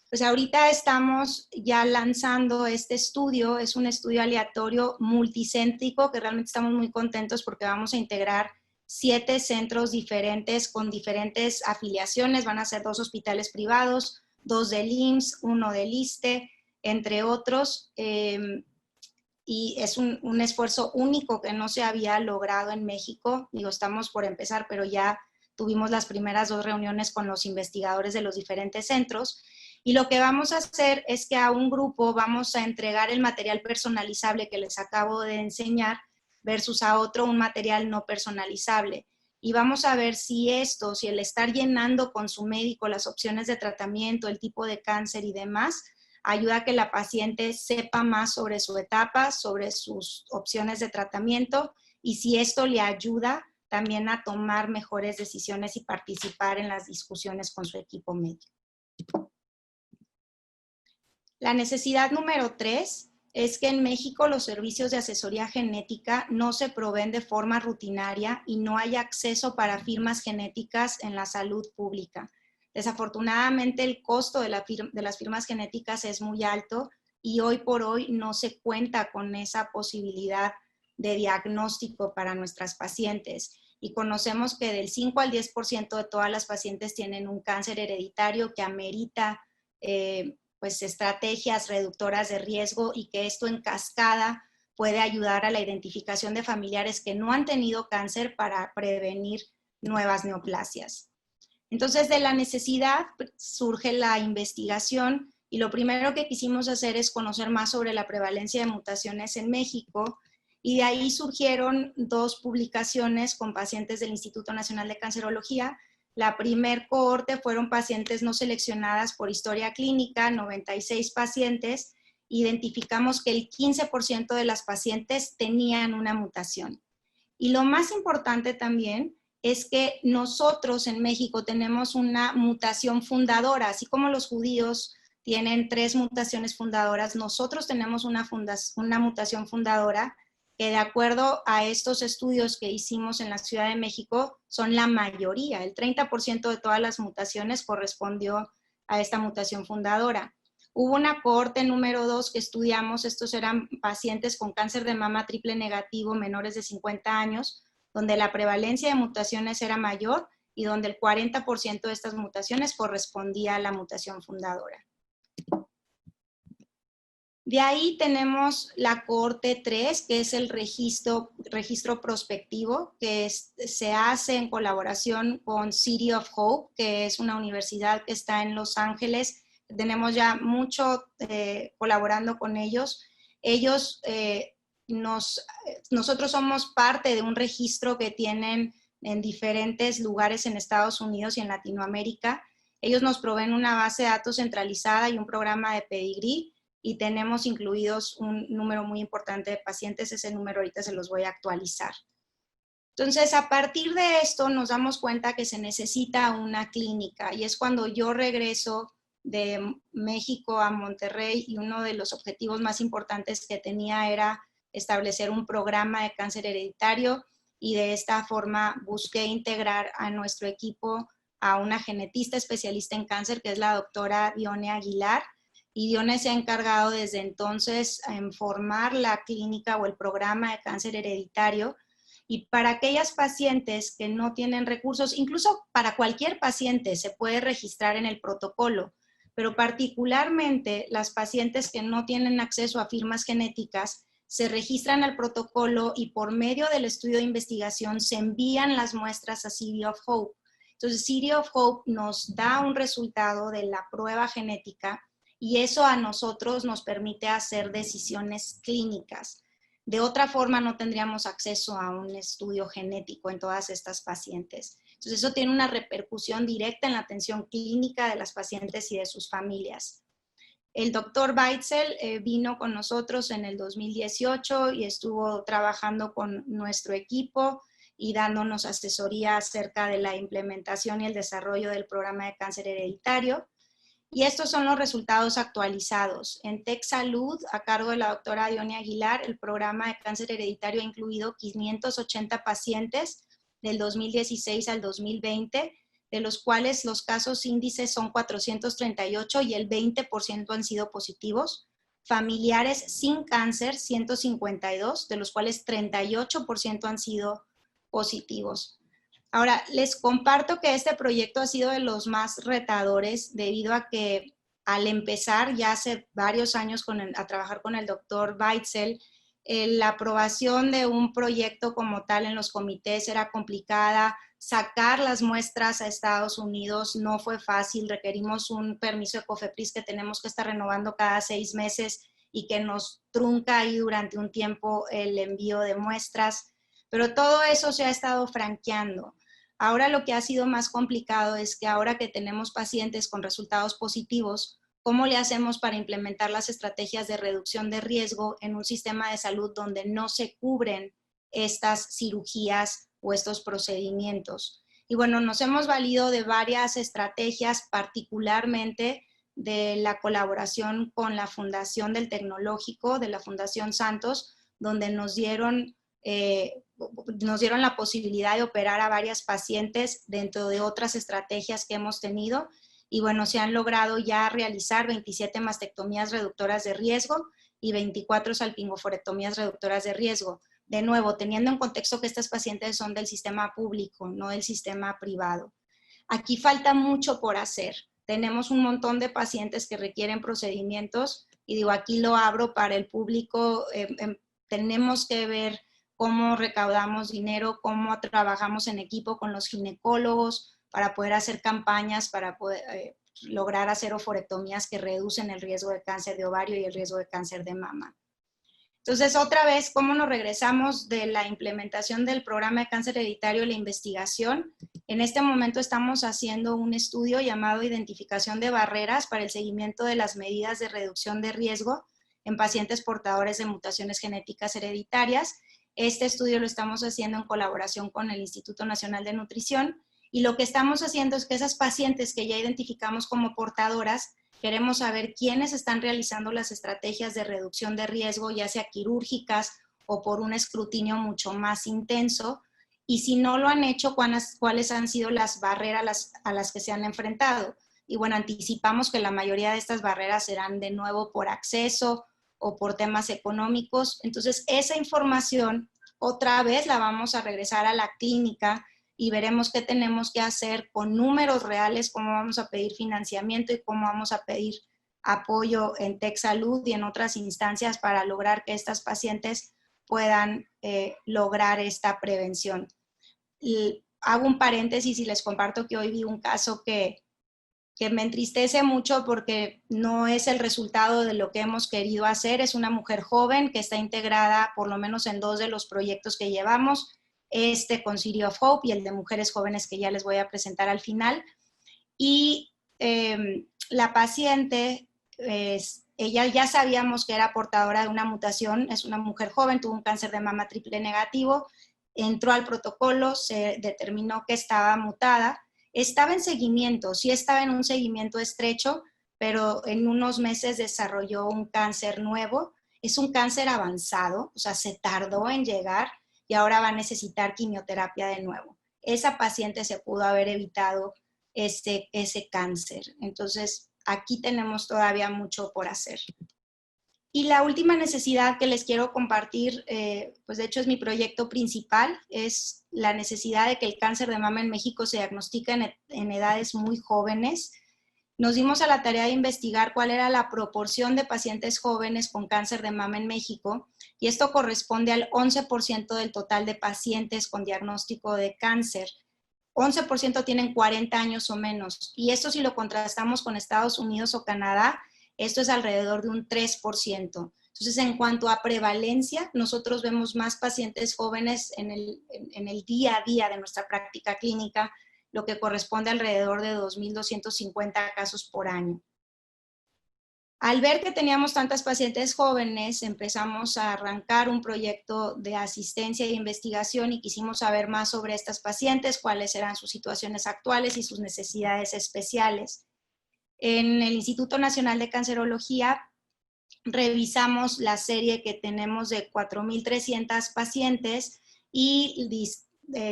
Pues ahorita estamos ya lanzando este estudio, es un estudio aleatorio multicéntrico que realmente estamos muy contentos porque vamos a integrar 7 centros diferentes con diferentes afiliaciones. Van a ser 2 hospitales privados, 2 del IMSS, 1 del ISSSTE, entre otros. Y es un esfuerzo único que no se había logrado en México. Digo, estamos por empezar, pero ya tuvimos las primeras 2 reuniones con los investigadores de los diferentes centros. Y lo que vamos a hacer es que a un grupo vamos a entregar el material personalizable que les acabo de enseñar versus a otro un material no personalizable. y vamos a ver si el estar llenando con su médico las opciones de tratamiento, el tipo de cáncer y demás, ayuda a que la paciente sepa más sobre su etapa, sobre sus opciones de tratamiento, y si esto le ayuda también a tomar mejores decisiones y participar en las discusiones con su equipo médico. La necesidad número 3 es que en México los servicios de asesoría genética no se proveen de forma rutinaria y no hay acceso para firmas genéticas en la salud pública. Desafortunadamente, el costo de las firmas genéticas es muy alto y hoy por hoy no se cuenta con esa posibilidad de diagnóstico para nuestras pacientes. Y conocemos que del 5 al 10% de todas las pacientes tienen un cáncer hereditario que amerita pues estrategias reductoras de riesgo, y que esto en cascada puede ayudar a la identificación de familiares que no han tenido cáncer para prevenir nuevas neoplasias. Entonces, de la necesidad surge la investigación, y lo primero que quisimos hacer es conocer más sobre la prevalencia de mutaciones en México, y de ahí surgieron 2 publicaciones con pacientes del Instituto Nacional de Cancerología. La primer cohorte fueron pacientes no seleccionadas por historia clínica, 96 pacientes. Identificamos que el 15% de las pacientes tenían una mutación. Y lo más importante también es que nosotros en México tenemos una mutación fundadora, así como los judíos tienen 3 mutaciones fundadoras, nosotros tenemos una mutación fundadora que, de acuerdo a estos estudios que hicimos en la Ciudad de México, son la mayoría. El 30% de todas las mutaciones correspondió a esta mutación fundadora. Hubo una cohorte número 2 que estudiamos, estos eran pacientes con cáncer de mama triple negativo menores de 50 años, donde la prevalencia de mutaciones era mayor y donde el 40% de estas mutaciones correspondía a la mutación fundadora. De ahí tenemos la cohorte 3, que es el registro prospectivo, que se hace en colaboración con City of Hope, que es una universidad que está en Los Ángeles. Tenemos ya mucho colaborando con ellos. Nosotros somos parte de un registro que tienen en diferentes lugares en Estados Unidos y en Latinoamérica. Ellos nos proveen una base de datos centralizada y un programa de pedigrí, y tenemos incluidos un número muy importante de pacientes. Ese número ahorita se los voy a actualizar. Entonces, a partir de esto nos damos cuenta que se necesita una clínica, y es cuando yo regreso de México a Monterrey, y uno de los objetivos más importantes que tenía era establecer un programa de cáncer hereditario, y de esta forma busqué integrar a nuestro equipo a una genetista especialista en cáncer, que es la doctora Dione Aguilar, y Dione se ha encargado desde entonces en formar la clínica o el programa de cáncer hereditario. Y para aquellas pacientes que no tienen recursos, incluso para cualquier paciente se puede registrar en el protocolo, pero particularmente las pacientes que no tienen acceso a firmas genéticas se registran al protocolo, y por medio del estudio de investigación se envían las muestras a City of Hope. Entonces, City of Hope nos da un resultado de la prueba genética, y eso a nosotros nos permite hacer decisiones clínicas. De otra forma, no tendríamos acceso a un estudio genético en todas estas pacientes. Entonces, eso tiene una repercusión directa en la atención clínica de las pacientes y de sus familias. El doctor Beitzel vino con nosotros en el 2018 y estuvo trabajando con nuestro equipo y dándonos asesoría acerca de la implementación y el desarrollo del programa de cáncer hereditario. Y estos son los resultados actualizados. En TechSalud, a cargo de la doctora Dione Aguilar, el programa de cáncer hereditario ha incluido 580 pacientes del 2016 al 2020, de los cuales los casos índices son 438 y el 20% han sido positivos. Familiares sin cáncer, 152, de los cuales 38% han sido positivos. Ahora, les comparto que este proyecto ha sido de los más retadores, debido a que al empezar ya hace varios años a trabajar con el doctor Beitzel, la aprobación de un proyecto como tal en los comités era complicada. Sacar las muestras a Estados Unidos no fue fácil. Requerimos un permiso de COFEPRIS que tenemos que estar renovando cada 6 meses y que nos trunca ahí durante un tiempo el envío de muestras. Pero todo eso se ha estado franqueando. Ahora lo que ha sido más complicado es que ahora que tenemos pacientes con resultados positivos, ¿cómo le hacemos para implementar las estrategias de reducción de riesgo en un sistema de salud donde no se cubren estas cirugías o estos procedimientos? Y bueno, nos hemos valido de varias estrategias, particularmente de la colaboración con la Fundación del Tecnológico, de la Fundación Santos, donde nos dieron la posibilidad de operar a varias pacientes dentro de otras estrategias que hemos tenido. Y bueno, se han logrado ya realizar 27 mastectomías reductoras de riesgo y 24 salpingoforectomías reductoras de riesgo. De nuevo, teniendo en contexto que estas pacientes son del sistema público, no del sistema privado. Aquí falta mucho por hacer. Tenemos un montón de pacientes que requieren procedimientos y digo, aquí lo abro para el público. Tenemos que ver cómo recaudamos dinero, cómo trabajamos en equipo con los ginecólogos para poder hacer campañas, para poder lograr hacer oforectomías que reducen el riesgo de cáncer de ovario y el riesgo de cáncer de mama. Entonces, otra vez, ¿cómo nos regresamos de la implementación del programa de cáncer hereditario y la investigación? En este momento estamos haciendo un estudio llamado Identificación de barreras para el seguimiento de las medidas de reducción de riesgo en pacientes portadores de mutaciones genéticas hereditarias. Este estudio lo estamos haciendo en colaboración con el Instituto Nacional de Nutrición y lo que estamos haciendo es que esas pacientes que ya identificamos como portadoras, queremos saber quiénes están realizando las estrategias de reducción de riesgo, ya sea quirúrgicas o por un escrutinio mucho más intenso, y si no lo han hecho, cuáles han sido las barreras a las que se han enfrentado. Y bueno, anticipamos que la mayoría de estas barreras serán de nuevo por acceso o por temas económicos. Entonces, esa información otra vez la vamos a regresar a la clínica y veremos qué tenemos que hacer con números reales, cómo vamos a pedir financiamiento y cómo vamos a pedir apoyo en TechSalud y en otras instancias para lograr que estas pacientes puedan lograr esta prevención. Y hago un paréntesis y les comparto que hoy vi un caso que me entristece mucho porque no es el resultado de lo que hemos querido hacer. Es una mujer joven que está integrada por lo menos en 2 de los proyectos que llevamos, con City of Hope y el de mujeres jóvenes que ya les voy a presentar al final. Y la paciente, ella ya sabíamos que era portadora de una mutación, es una mujer joven, tuvo un cáncer de mama triple negativo, entró al protocolo, se determinó que estaba mutada, estaba en seguimiento, sí estaba en un seguimiento estrecho, pero en unos meses desarrolló un cáncer nuevo. Es un cáncer avanzado, o sea, se tardó en llegar y ahora va a necesitar quimioterapia de nuevo. Esa paciente se pudo haber evitado ese cáncer. Entonces, aquí tenemos todavía mucho por hacer. Y la última necesidad que les quiero compartir, pues de hecho es mi proyecto principal, es la necesidad de que el cáncer de mama en México se diagnostique en edades muy jóvenes. Nos dimos a la tarea de investigar cuál era la proporción de pacientes jóvenes con cáncer de mama en México, y esto corresponde al 11% del total de pacientes con diagnóstico de cáncer. 11% tienen 40 años o menos, y esto si lo contrastamos con Estados Unidos o Canadá, esto es alrededor de un 3%. Entonces, en cuanto a prevalencia, nosotros vemos más pacientes jóvenes en el día a día de nuestra práctica clínica, lo que corresponde a alrededor de 2.250 casos por año. Al ver que teníamos tantas pacientes jóvenes, empezamos a arrancar un proyecto de asistencia e investigación y quisimos saber más sobre estas pacientes, cuáles eran sus situaciones actuales y sus necesidades especiales. En el Instituto Nacional de Cancerología revisamos la serie que tenemos de 4.300 pacientes y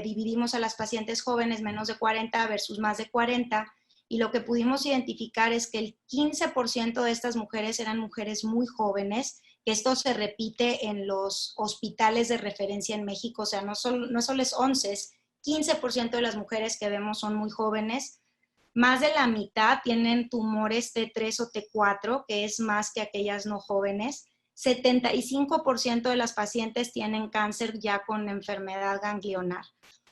dividimos a las pacientes jóvenes menos de 40 versus más de 40, y lo que pudimos identificar es que el 15% de estas mujeres eran mujeres muy jóvenes, que esto se repite en los hospitales de referencia en México, o sea, no solo es 11, es 15% de las mujeres que vemos son muy jóvenes. Más de la mitad tienen tumores T3 o T4, que es más que aquellas no jóvenes. 75% de las pacientes tienen cáncer ya con enfermedad ganglionar.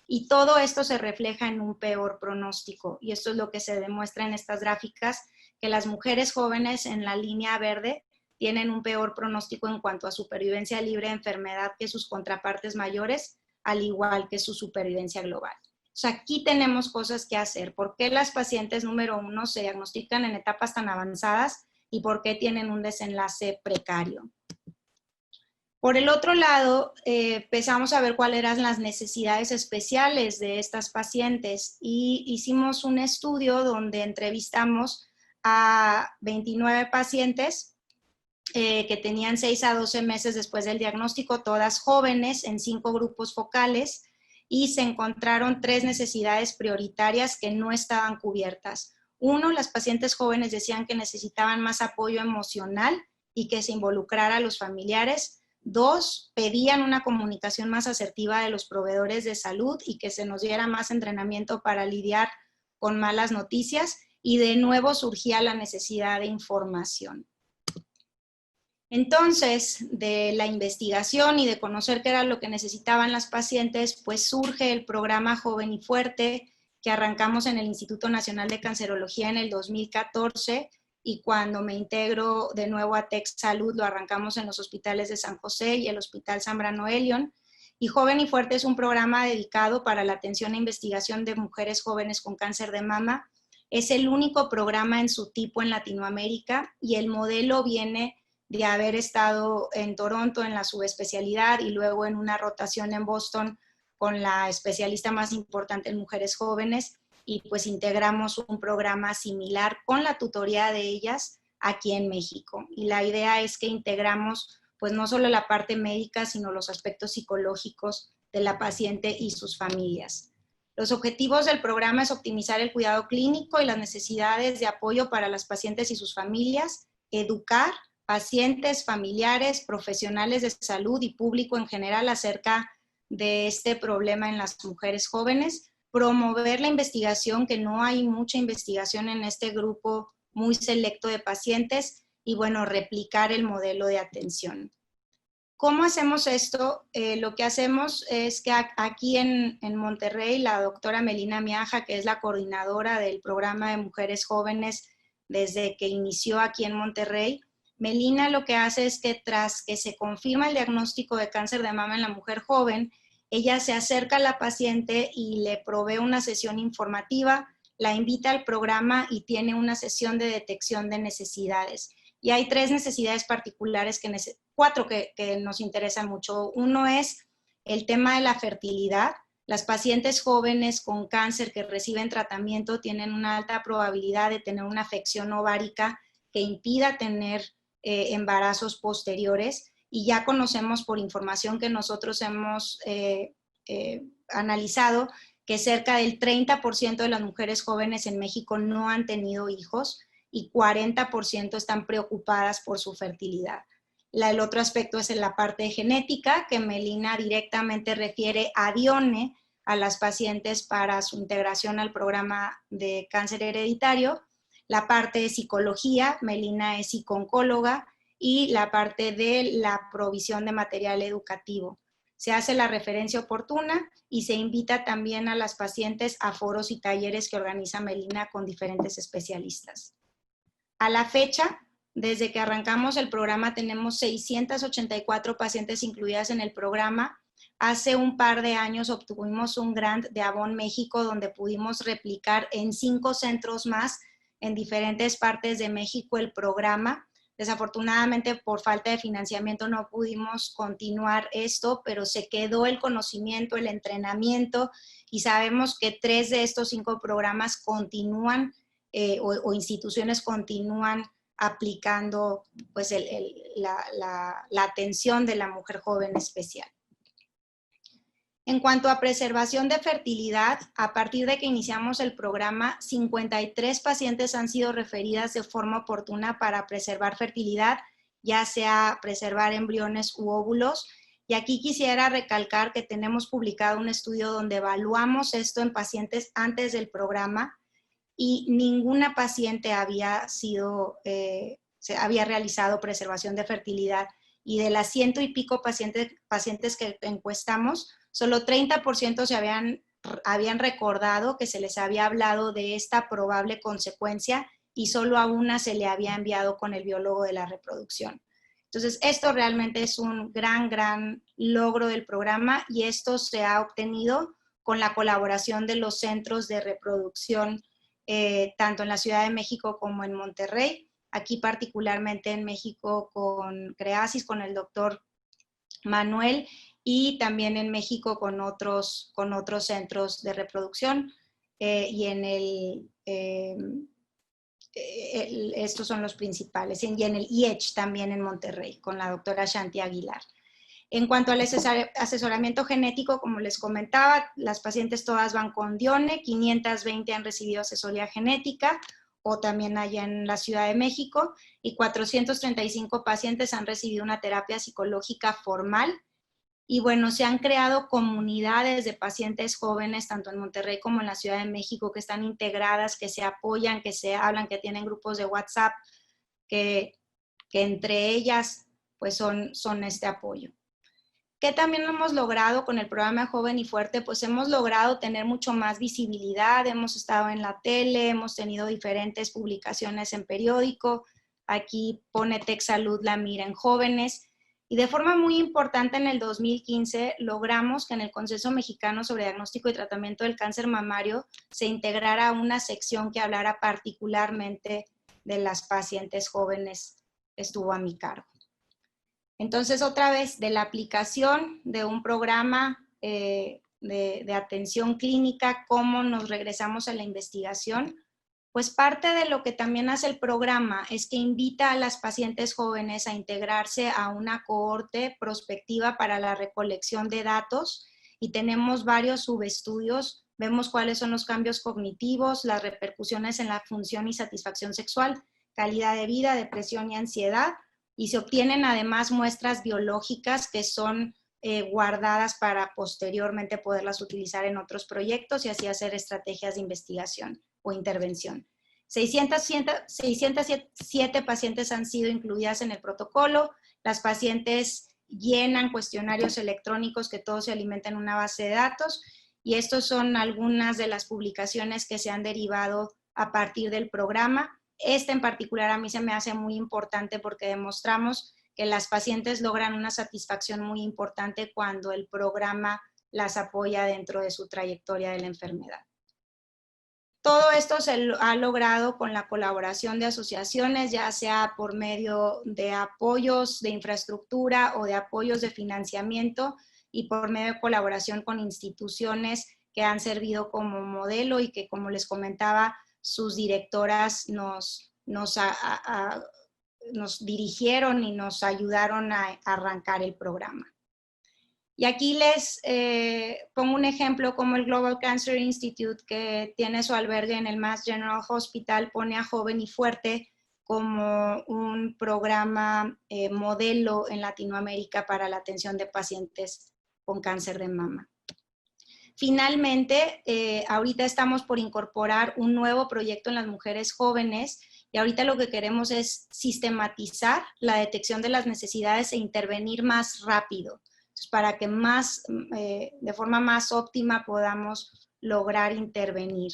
Y todo esto se refleja en un peor pronóstico. Y esto es lo que se demuestra en estas gráficas, que las mujeres jóvenes en la línea verde tienen un peor pronóstico en cuanto a supervivencia libre de enfermedad que sus contrapartes mayores, al igual que su supervivencia global. Entonces, aquí tenemos cosas que hacer. ¿Por qué las pacientes número 1 se diagnostican en etapas tan avanzadas y por qué tienen un desenlace precario? Por el otro lado, empezamos a ver cuáles eran las necesidades especiales de estas pacientes y hicimos un estudio donde entrevistamos a 29 pacientes que tenían 6 a 12 meses después del diagnóstico, todas jóvenes, en 5 grupos focales, y se encontraron 3 necesidades prioritarias que no estaban cubiertas. 1, las pacientes jóvenes decían que necesitaban más apoyo emocional y que se involucrara a los familiares. 2, pedían una comunicación más asertiva de los proveedores de salud y que se nos diera más entrenamiento para lidiar con malas noticias. Y de nuevo surgía la necesidad de información. Entonces, de la investigación y de conocer qué era lo que necesitaban las pacientes, pues surge el programa Joven y Fuerte, que arrancamos en el Instituto Nacional de Cancerología en el 2014, y cuando me integro de nuevo a Tech Salud, lo arrancamos en los hospitales de San José y el Hospital Zambrano Elion. Y Joven y Fuerte es un programa dedicado para la atención e investigación de mujeres jóvenes con cáncer de mama. Es el único programa en su tipo en Latinoamérica y el modelo viene de haber estado en Toronto en la subespecialidad y luego en una rotación en Boston con la especialista más importante en mujeres jóvenes, y pues integramos un programa similar con la tutoría de ellas aquí en México. Y la idea es que integramos pues no solo la parte médica, sino los aspectos psicológicos de la paciente y sus familias. Los objetivos del programa es optimizar el cuidado clínico y las necesidades de apoyo para las pacientes y sus familias, educar pacientes, familiares, profesionales de salud y público en general acerca de este problema en las mujeres jóvenes, promover la investigación, que no hay mucha investigación en este grupo muy selecto de pacientes, y bueno, replicar el modelo de atención. ¿Cómo hacemos esto? Lo que hacemos es que aquí en Monterrey, la doctora Melina Miaja, que es la coordinadora del programa de mujeres jóvenes desde que inició aquí en Monterrey, Melina lo que hace es que tras que se confirma el diagnóstico de cáncer de mama en la mujer joven, ella se acerca a la paciente y le provee una sesión informativa, la invita al programa y tiene una sesión de detección de necesidades. Y hay 3 necesidades particulares, 4 que nos interesan mucho. Uno es el tema de la fertilidad. Las pacientes jóvenes con cáncer que reciben tratamiento tienen una alta probabilidad de tener una afección ovárica que impida tener embarazos posteriores, y ya conocemos por información que nosotros hemos analizado que cerca del 30% de las mujeres jóvenes en México no han tenido hijos y 40% están preocupadas por su fertilidad. El otro aspecto es en la parte genética, que Melina directamente refiere a DIONE a las pacientes para su integración al programa de cáncer hereditario. La parte de psicología, Melina es psicooncóloga, y la parte de la provisión de material educativo. Se hace la referencia oportuna y se invita también a las pacientes a foros y talleres que organiza Melina con diferentes especialistas. A la fecha, desde que arrancamos el programa, tenemos 684 pacientes incluidas en el programa. Hace un par de años obtuvimos un grant de Avon México donde pudimos replicar en 5 centros más en diferentes partes de México el programa. Desafortunadamente, por falta de financiamiento no pudimos continuar esto, pero se quedó el conocimiento, el entrenamiento, y sabemos que 3 de estos 5 programas continúan o instituciones continúan aplicando pues, la atención de la mujer joven especial. En cuanto a preservación de fertilidad, a partir de que iniciamos el programa, 53 pacientes han sido referidas de forma oportuna para preservar fertilidad, ya sea preservar embriones u óvulos. Y aquí quisiera recalcar que tenemos publicado un estudio donde evaluamos esto en pacientes antes del programa y ninguna paciente había realizado preservación de fertilidad. Y de las 100 y pico pacientes que encuestamos, solo 30% se habían recordado que se les había hablado de esta probable consecuencia, y solo a una se le había enviado con el biólogo de la reproducción. Entonces, esto realmente es un gran logro del programa, y esto se ha obtenido con la colaboración de los centros de reproducción, tanto en la Ciudad de México como en Monterrey. Aquí particularmente en México con CREASIS, con el doctor Manuel, y también en México con otros centros de reproducción. Y en estos son los principales. Y en el IECH también en Monterrey, con la doctora Shanti Aguilar. En cuanto al asesoramiento genético, como les comentaba, las pacientes todas van con DIONE, 520 han recibido asesoría genética, o también allá en la Ciudad de México, y 435 pacientes han recibido una terapia psicológica formal. Y bueno, se han creado comunidades de pacientes jóvenes, tanto en Monterrey como en la Ciudad de México, que están integradas, que se apoyan, que se hablan, que tienen grupos de WhatsApp, que entre ellas pues son este apoyo. ¿Qué también hemos logrado con el programa Joven y Fuerte? Pues hemos logrado tener mucho más visibilidad, hemos estado en la tele, hemos tenido diferentes publicaciones en periódico, aquí pone TechSalud la mira en jóvenes, y de forma muy importante en el 2015 logramos que en el Consejo Mexicano sobre Diagnóstico y Tratamiento del Cáncer Mamario se integrara una sección que hablara particularmente de las pacientes jóvenes, estuvo a mi cargo. Entonces, otra vez, de la aplicación de un programa de atención clínica, cómo nos regresamos a la investigación, pues parte de lo que también hace el programa es que invita a las pacientes jóvenes a integrarse a una cohorte prospectiva para la recolección de datos, y tenemos varios subestudios, vemos cuáles son los cambios cognitivos, las repercusiones en la función y satisfacción sexual, calidad de vida, depresión y ansiedad, y se obtienen además muestras biológicas que son guardadas para posteriormente poderlas utilizar en otros proyectos y así hacer estrategias de investigación o intervención. 607 pacientes han sido incluidas en el protocolo, las pacientes llenan cuestionarios electrónicos que todos se alimentan en una base de datos, y estos son algunas de las publicaciones que se han derivado a partir del programa. Esta en particular a mí se me hace muy importante porque demostramos que las pacientes logran una satisfacción muy importante cuando el programa las apoya dentro de su trayectoria de la enfermedad. Todo esto se ha logrado con la colaboración de asociaciones, ya sea por medio de apoyos de infraestructura o de apoyos de financiamiento, y por medio de colaboración con instituciones que han servido como modelo y que, como les comentaba, sus directoras nos dirigieron y nos ayudaron a arrancar el programa. Y aquí les pongo un ejemplo como el Global Cancer Institute, que tiene su albergue en el Mass General Hospital, pone a Joven y Fuerte como un programa modelo en Latinoamérica para la atención de pacientes con cáncer de mama. Finalmente, ahorita estamos por incorporar un nuevo proyecto en las mujeres jóvenes, y ahorita lo que queremos es sistematizar la detección de las necesidades e intervenir más rápido, para que de forma más óptima podamos lograr intervenir.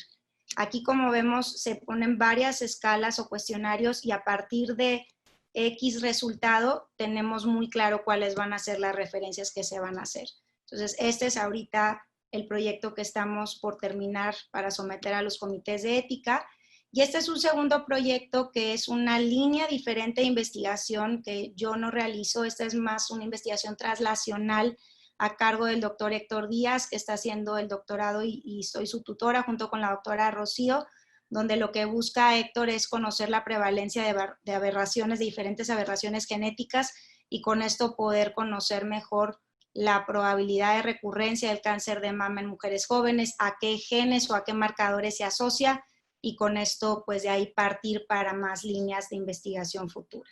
Aquí, como vemos, se ponen varias escalas o cuestionarios, y a partir de X resultado tenemos muy claro cuáles van a ser las referencias que se van a hacer. Entonces, este es ahorita el proyecto que estamos por terminar para someter a los comités de ética. Y este es un segundo proyecto que es una línea diferente de investigación que yo no realizo. Esta es más una investigación translacional a cargo del doctor Héctor Díaz, que está haciendo el doctorado y soy su tutora junto con la doctora Rocío, donde lo que busca Héctor es conocer la prevalencia de aberraciones, de diferentes aberraciones genéticas, y con esto poder conocer mejor la probabilidad de recurrencia del cáncer de mama en mujeres jóvenes, a qué genes o a qué marcadores se asocia, y con esto pues de ahí partir para más líneas de investigación futura.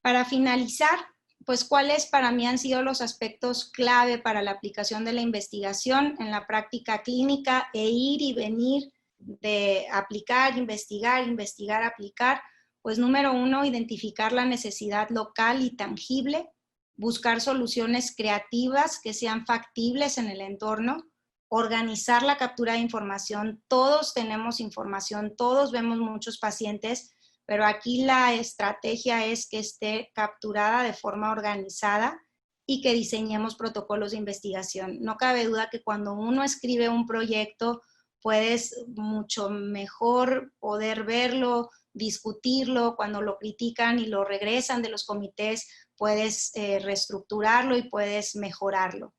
Para finalizar, pues cuáles para mí han sido los aspectos clave para la aplicación de la investigación en la práctica clínica e ir y venir de aplicar, investigar, aplicar. Pues número 1, identificar la necesidad local y tangible, buscar soluciones creativas que sean factibles en el entorno, organizar la captura de información. Todos tenemos información, todos vemos muchos pacientes, pero aquí la estrategia es que esté capturada de forma organizada y que diseñemos protocolos de investigación. No cabe duda que cuando uno escribe un proyecto, puedes mucho mejor poder verlo, discutirlo, cuando lo critican y lo regresan de los comités, puedes reestructurarlo y puedes mejorarlo.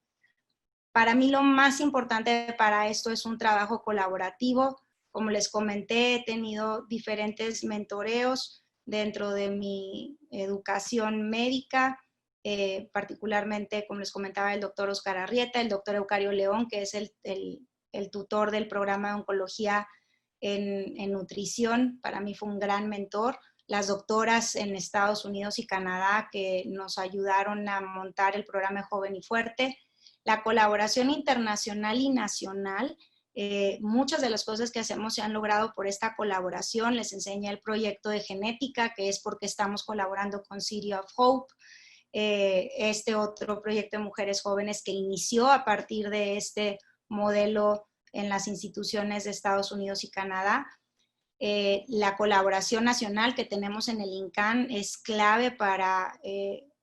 Para mí lo más importante para esto es un trabajo colaborativo. Como les comenté, he tenido diferentes mentoreos dentro de mi educación médica, particularmente, como les comentaba, el doctor Oscar Arrieta, el doctor Eucario León, que es el tutor del programa de oncología en nutrición. Para mí fue un gran mentor. Las doctoras en Estados Unidos y Canadá que nos ayudaron a montar el programa Joven y Fuerte. La colaboración internacional y nacional, muchas de las cosas que hacemos se han logrado por esta colaboración. Les enseñé el proyecto de genética, que es porque estamos colaborando con City of Hope. Este otro proyecto de mujeres jóvenes que inició a partir de este modelo en las instituciones de Estados Unidos y Canadá. La colaboración nacional que tenemos en el INCAN es clave para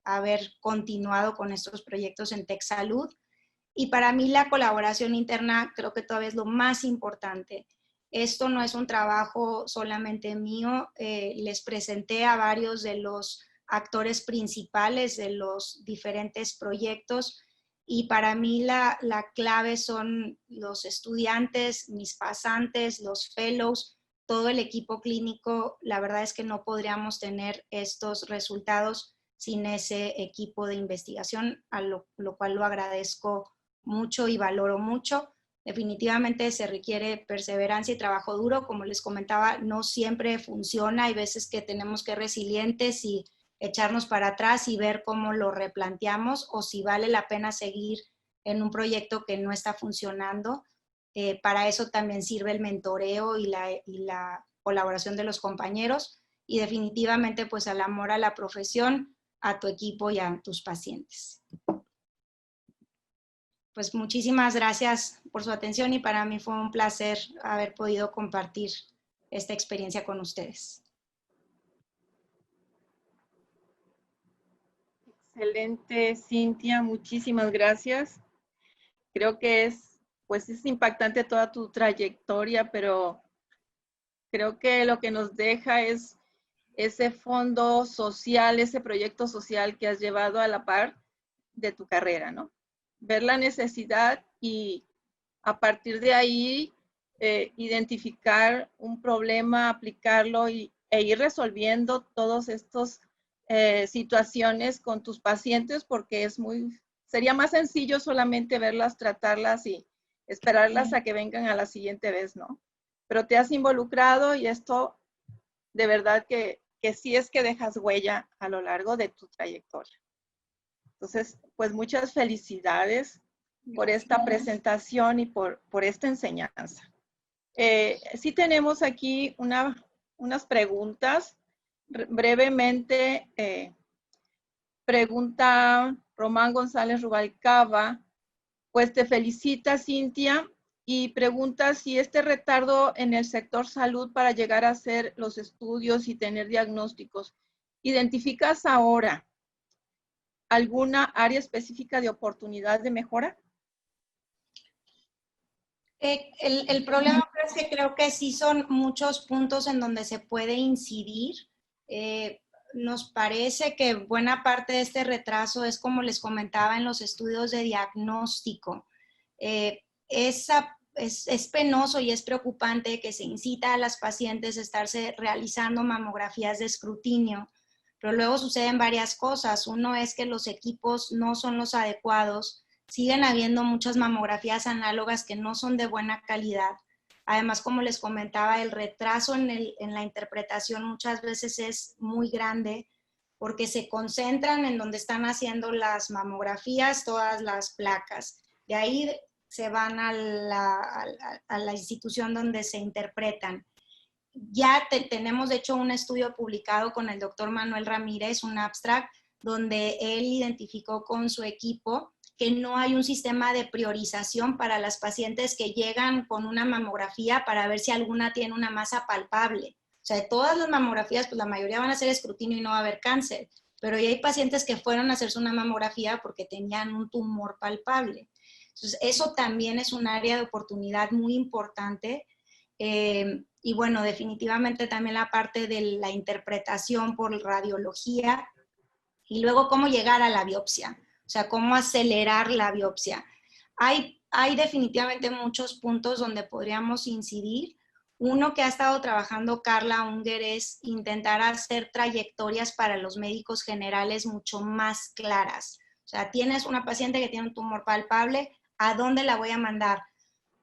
haber continuado con estos proyectos en TechSalud. Y para mí la colaboración interna creo que todavía es lo más importante. Esto no es un trabajo solamente mío. Les presenté a varios de los actores principales de los diferentes proyectos y para mí la clave son los estudiantes, mis pasantes, los fellows, todo el equipo clínico. La verdad es que no podríamos tener estos resultados sin ese equipo de investigación, a lo cual lo agradezco mucho y valoro mucho. Definitivamente se requiere perseverancia y trabajo duro. Como les comentaba, no siempre funciona. Hay veces que tenemos que ser resilientes y echarnos para atrás y ver cómo lo replanteamos o si vale la pena seguir en un proyecto que no está funcionando. Para eso también sirve el mentoreo y la colaboración de los compañeros y definitivamente pues al amor a la profesión, a tu equipo y a tus pacientes. Pues muchísimas gracias por su atención y para mí fue un placer haber podido compartir esta experiencia con ustedes. Excelente, Cintia, muchísimas gracias. Creo que es impactante toda tu trayectoria, pero creo que lo que nos deja es ese fondo social, ese proyecto social que has llevado a la par de tu carrera, ¿no? Ver la necesidad y a partir de ahí identificar un problema, aplicarlo e ir resolviendo todos estos situaciones con tus pacientes porque sería más sencillo solamente verlas, tratarlas y esperarlas a que vengan a la siguiente vez, ¿no? Pero te has involucrado y esto de verdad que sí es que dejas huella a lo largo de tu trayectoria. Entonces, pues muchas felicidades por esta presentación y por esta enseñanza. Sí tenemos aquí unas preguntas. Brevemente, pregunta Román González Rubalcaba, pues te felicita Cintia y pregunta si este retardo en el sector salud para llegar a hacer los estudios y tener diagnósticos, ¿identificas ahora alguna área específica de oportunidad de mejora? El problema es que creo que sí son muchos puntos en donde se puede incidir. Nos parece que buena parte de este retraso es, como les comentaba, en los estudios de diagnóstico. Es penoso y es preocupante que se incita a las pacientes a estarse realizando mamografías de escrutinio, pero luego suceden varias cosas. Uno es que los equipos no son los adecuados, siguen habiendo muchas mamografías análogas que no son de buena calidad. Además, como les comentaba, el retraso en la interpretación muchas veces es muy grande porque se concentran en donde están haciendo las mamografías todas las placas. De ahí se van a la institución donde se interpretan. Ya tenemos, de hecho, un estudio publicado con el doctor Manuel Ramírez, un abstract, donde él identificó con su equipo que no hay un sistema de priorización para las pacientes que llegan con una mamografía para ver si alguna tiene una masa palpable. O sea, de todas las mamografías, pues la mayoría van a ser escrutinio y no va a haber cáncer. pero ya hay pacientes que fueron a hacerse una mamografía porque tenían un tumor palpable. Entonces, eso también es un área de oportunidad muy importante. Y bueno, definitivamente también la parte de la interpretación por radiología y luego cómo llegar a la biopsia, o sea, cómo acelerar la biopsia. Hay definitivamente muchos puntos donde podríamos incidir. Uno que ha estado trabajando Carla Unger es intentar hacer trayectorias para los médicos generales mucho más claras. O sea, tienes una paciente que tiene un tumor palpable, ¿a dónde la voy a mandar?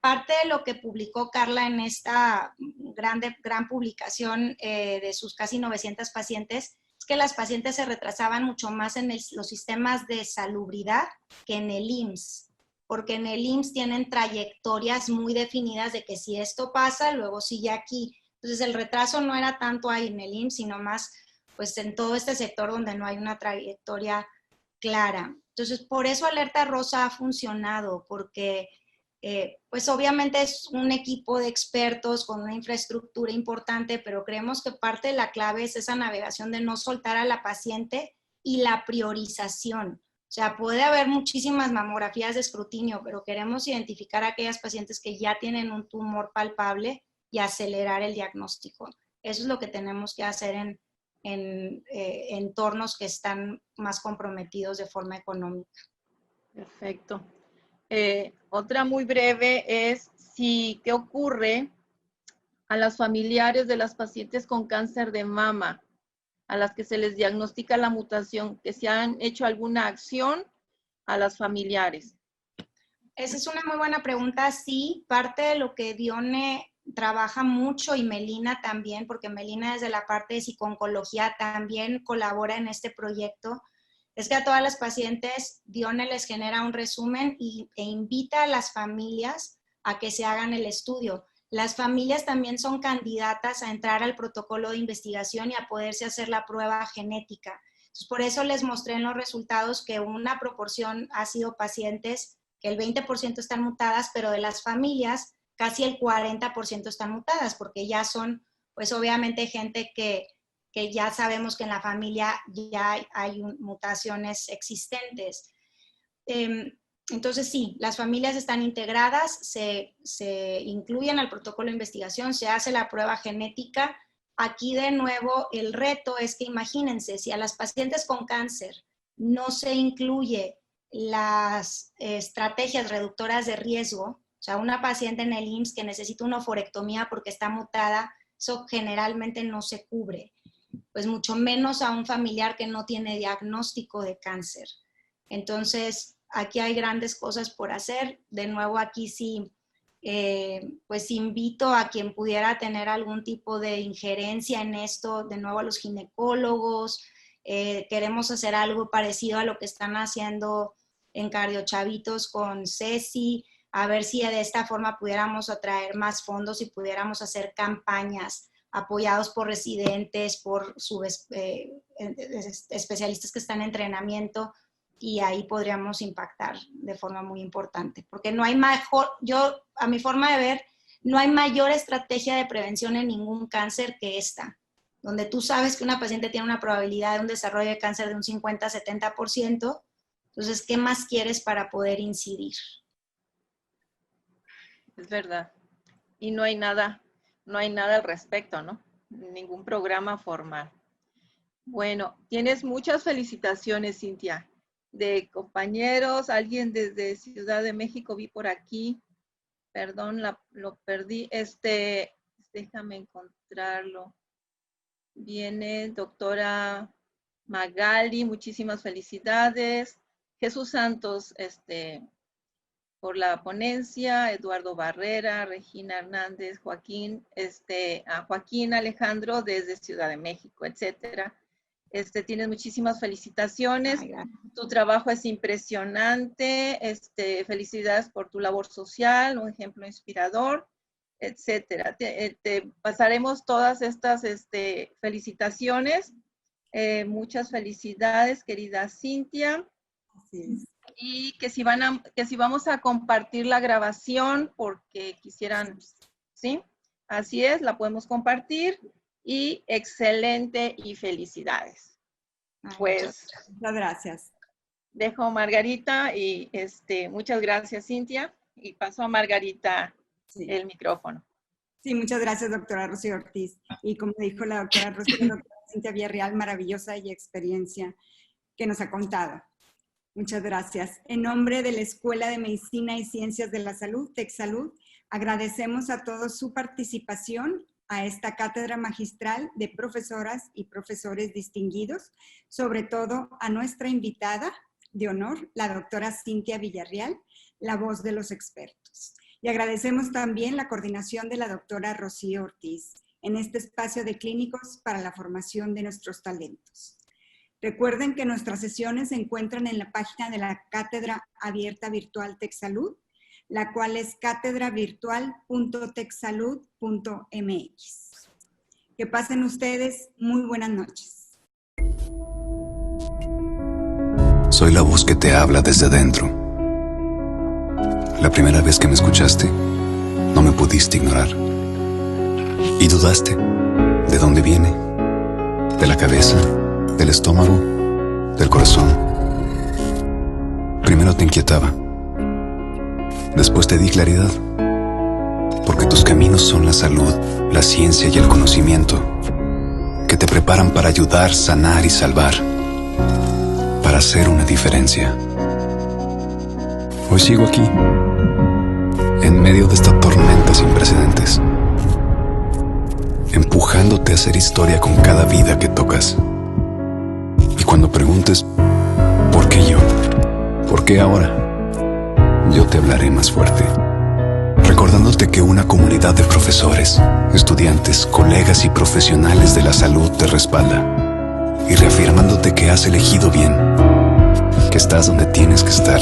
Parte de lo que publicó Carla en esta gran publicación de sus casi 900 pacientes es que las pacientes se retrasaban mucho más en los sistemas de salubridad que en el IMSS, porque en el IMSS tienen trayectorias muy definidas de que si esto pasa, luego sigue aquí. Entonces el retraso no era tanto ahí en el IMSS, sino más pues en todo este sector donde no hay una trayectoria clara. Entonces por eso Alerta Rosa ha funcionado, porque pues obviamente es un equipo de expertos con una infraestructura importante, pero creemos que parte de la clave es esa navegación de no soltar a la paciente y la priorización. O sea, puede haber muchísimas mamografías de escrutinio, pero queremos identificar a aquellas pacientes que ya tienen un tumor palpable y acelerar el diagnóstico. Eso es lo que tenemos que hacer en entornos que están más comprometidos de forma económica. Perfecto. Otra muy breve es qué ocurre a las familiares de las pacientes con cáncer de mama, a las que se les diagnostica la mutación, que se han hecho alguna acción a las familiares. Esa es una muy buena pregunta. Sí, parte de lo que Dione trabaja mucho y Melina también, porque Melina desde la parte de psico-oncología también colabora en este proyecto, es que a todas las pacientes Dione les genera un resumen e invita a las familias a que se hagan el estudio. Las familias también son candidatas a entrar al protocolo de investigación y a poderse hacer la prueba genética. Entonces, por eso les mostré en los resultados que una proporción ha sido pacientes que el 20% están mutadas, pero de las familias casi el 40% están mutadas, porque ya son, pues obviamente gente que ya sabemos que en la familia ya hay mutaciones existentes. Entonces sí, las familias están integradas, se incluyen al protocolo de investigación, se hace la prueba genética. Aquí de nuevo el reto es que imagínense, si a las pacientes con cáncer no se incluye las estrategias reductoras de riesgo, o sea, una paciente en el IMSS que necesita una oforectomía porque está mutada, eso generalmente no se cubre, pues mucho menos a un familiar que no tiene diagnóstico de cáncer. Entonces, aquí hay grandes cosas por hacer. De nuevo, aquí sí, pues invito a quien pudiera tener algún tipo de injerencia en esto, de nuevo a los ginecólogos. Queremos hacer algo parecido a lo que están haciendo en Cardiochavitos con Ceci, a ver si de esta forma pudiéramos atraer más fondos y pudiéramos hacer campañas apoyados por residentes, por especialistas que están en entrenamiento, y ahí podríamos impactar de forma muy importante. Porque no hay a mi forma de ver, no hay mayor estrategia de prevención en ningún cáncer que esta, donde tú sabes que una paciente tiene una probabilidad de un desarrollo de cáncer de un 50-70%, entonces, ¿qué más quieres para poder incidir? Es verdad. Y no hay nada al respecto, ¿no? Ningún programa formal. Bueno, tienes muchas felicitaciones, Cintia, de compañeros, alguien desde Ciudad de México vi por aquí, perdón, lo perdí, déjame encontrarlo. Viene doctora Magali, muchísimas felicidades. Jesús Santos, por la ponencia, Eduardo Barrera, Regina Hernández, Joaquín, Joaquín Alejandro desde Ciudad de México, etcétera. Tienes muchísimas felicitaciones. Ay, tu trabajo es impresionante. Felicidades por tu labor social, un ejemplo inspirador, etcétera. Te pasaremos todas estas felicitaciones. Muchas felicidades, querida Cintia. Así es. Y que si vamos a compartir la grabación porque quisieran, ¿sí? Así es, la podemos compartir. Y excelente y felicidades. Ay, Pues Muchas gracias. dejo a Margarita y muchas gracias, Cintia, y paso a Margarita Sí. el micrófono. Sí, muchas gracias, doctora Rocío Ortiz. Y como dijo la doctora Rocío, la doctora Cintia Villarreal, maravillosa y experiencia que nos ha contado. Muchas gracias. En nombre de la Escuela de Medicina y Ciencias de la Salud, TecSalud, agradecemos a todos su participación a esta cátedra magistral de profesoras y profesores distinguidos, sobre todo a nuestra invitada de honor, la doctora Cintia Villarreal, la voz de los expertos. Y agradecemos también la coordinación de la doctora Rocío Ortiz en este espacio de clínicos para la formación de nuestros talentos. Recuerden que nuestras sesiones se encuentran en la página de la Cátedra Abierta Virtual TecSalud, la cual es catedravirtual.tecsalud.mx. Que pasen ustedes muy buenas noches. Soy la voz que te habla desde dentro. La primera vez que me escuchaste, no me pudiste ignorar. Y dudaste. ¿De dónde viene? ¿De la cabeza? ¿Del estómago? ¿Del corazón? Primero te inquietaba. Después te di claridad. Porque tus caminos son la salud, la ciencia y el conocimiento, que te preparan para ayudar, sanar y salvar, para hacer una diferencia. Hoy sigo aquí, en medio de esta tormenta sin precedentes, empujándote a hacer historia con cada vida que tocas. Y cuando preguntes, ¿por qué yo? ¿Por qué ahora? Yo te hablaré más fuerte, recordándote que una comunidad de profesores, estudiantes, colegas y profesionales de la salud te respalda, y reafirmándote que has elegido bien, que estás donde tienes que estar,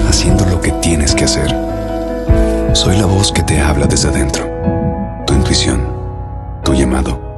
haciendo lo que tienes que hacer. Soy la voz que te habla desde adentro, tu intuición, tu llamado.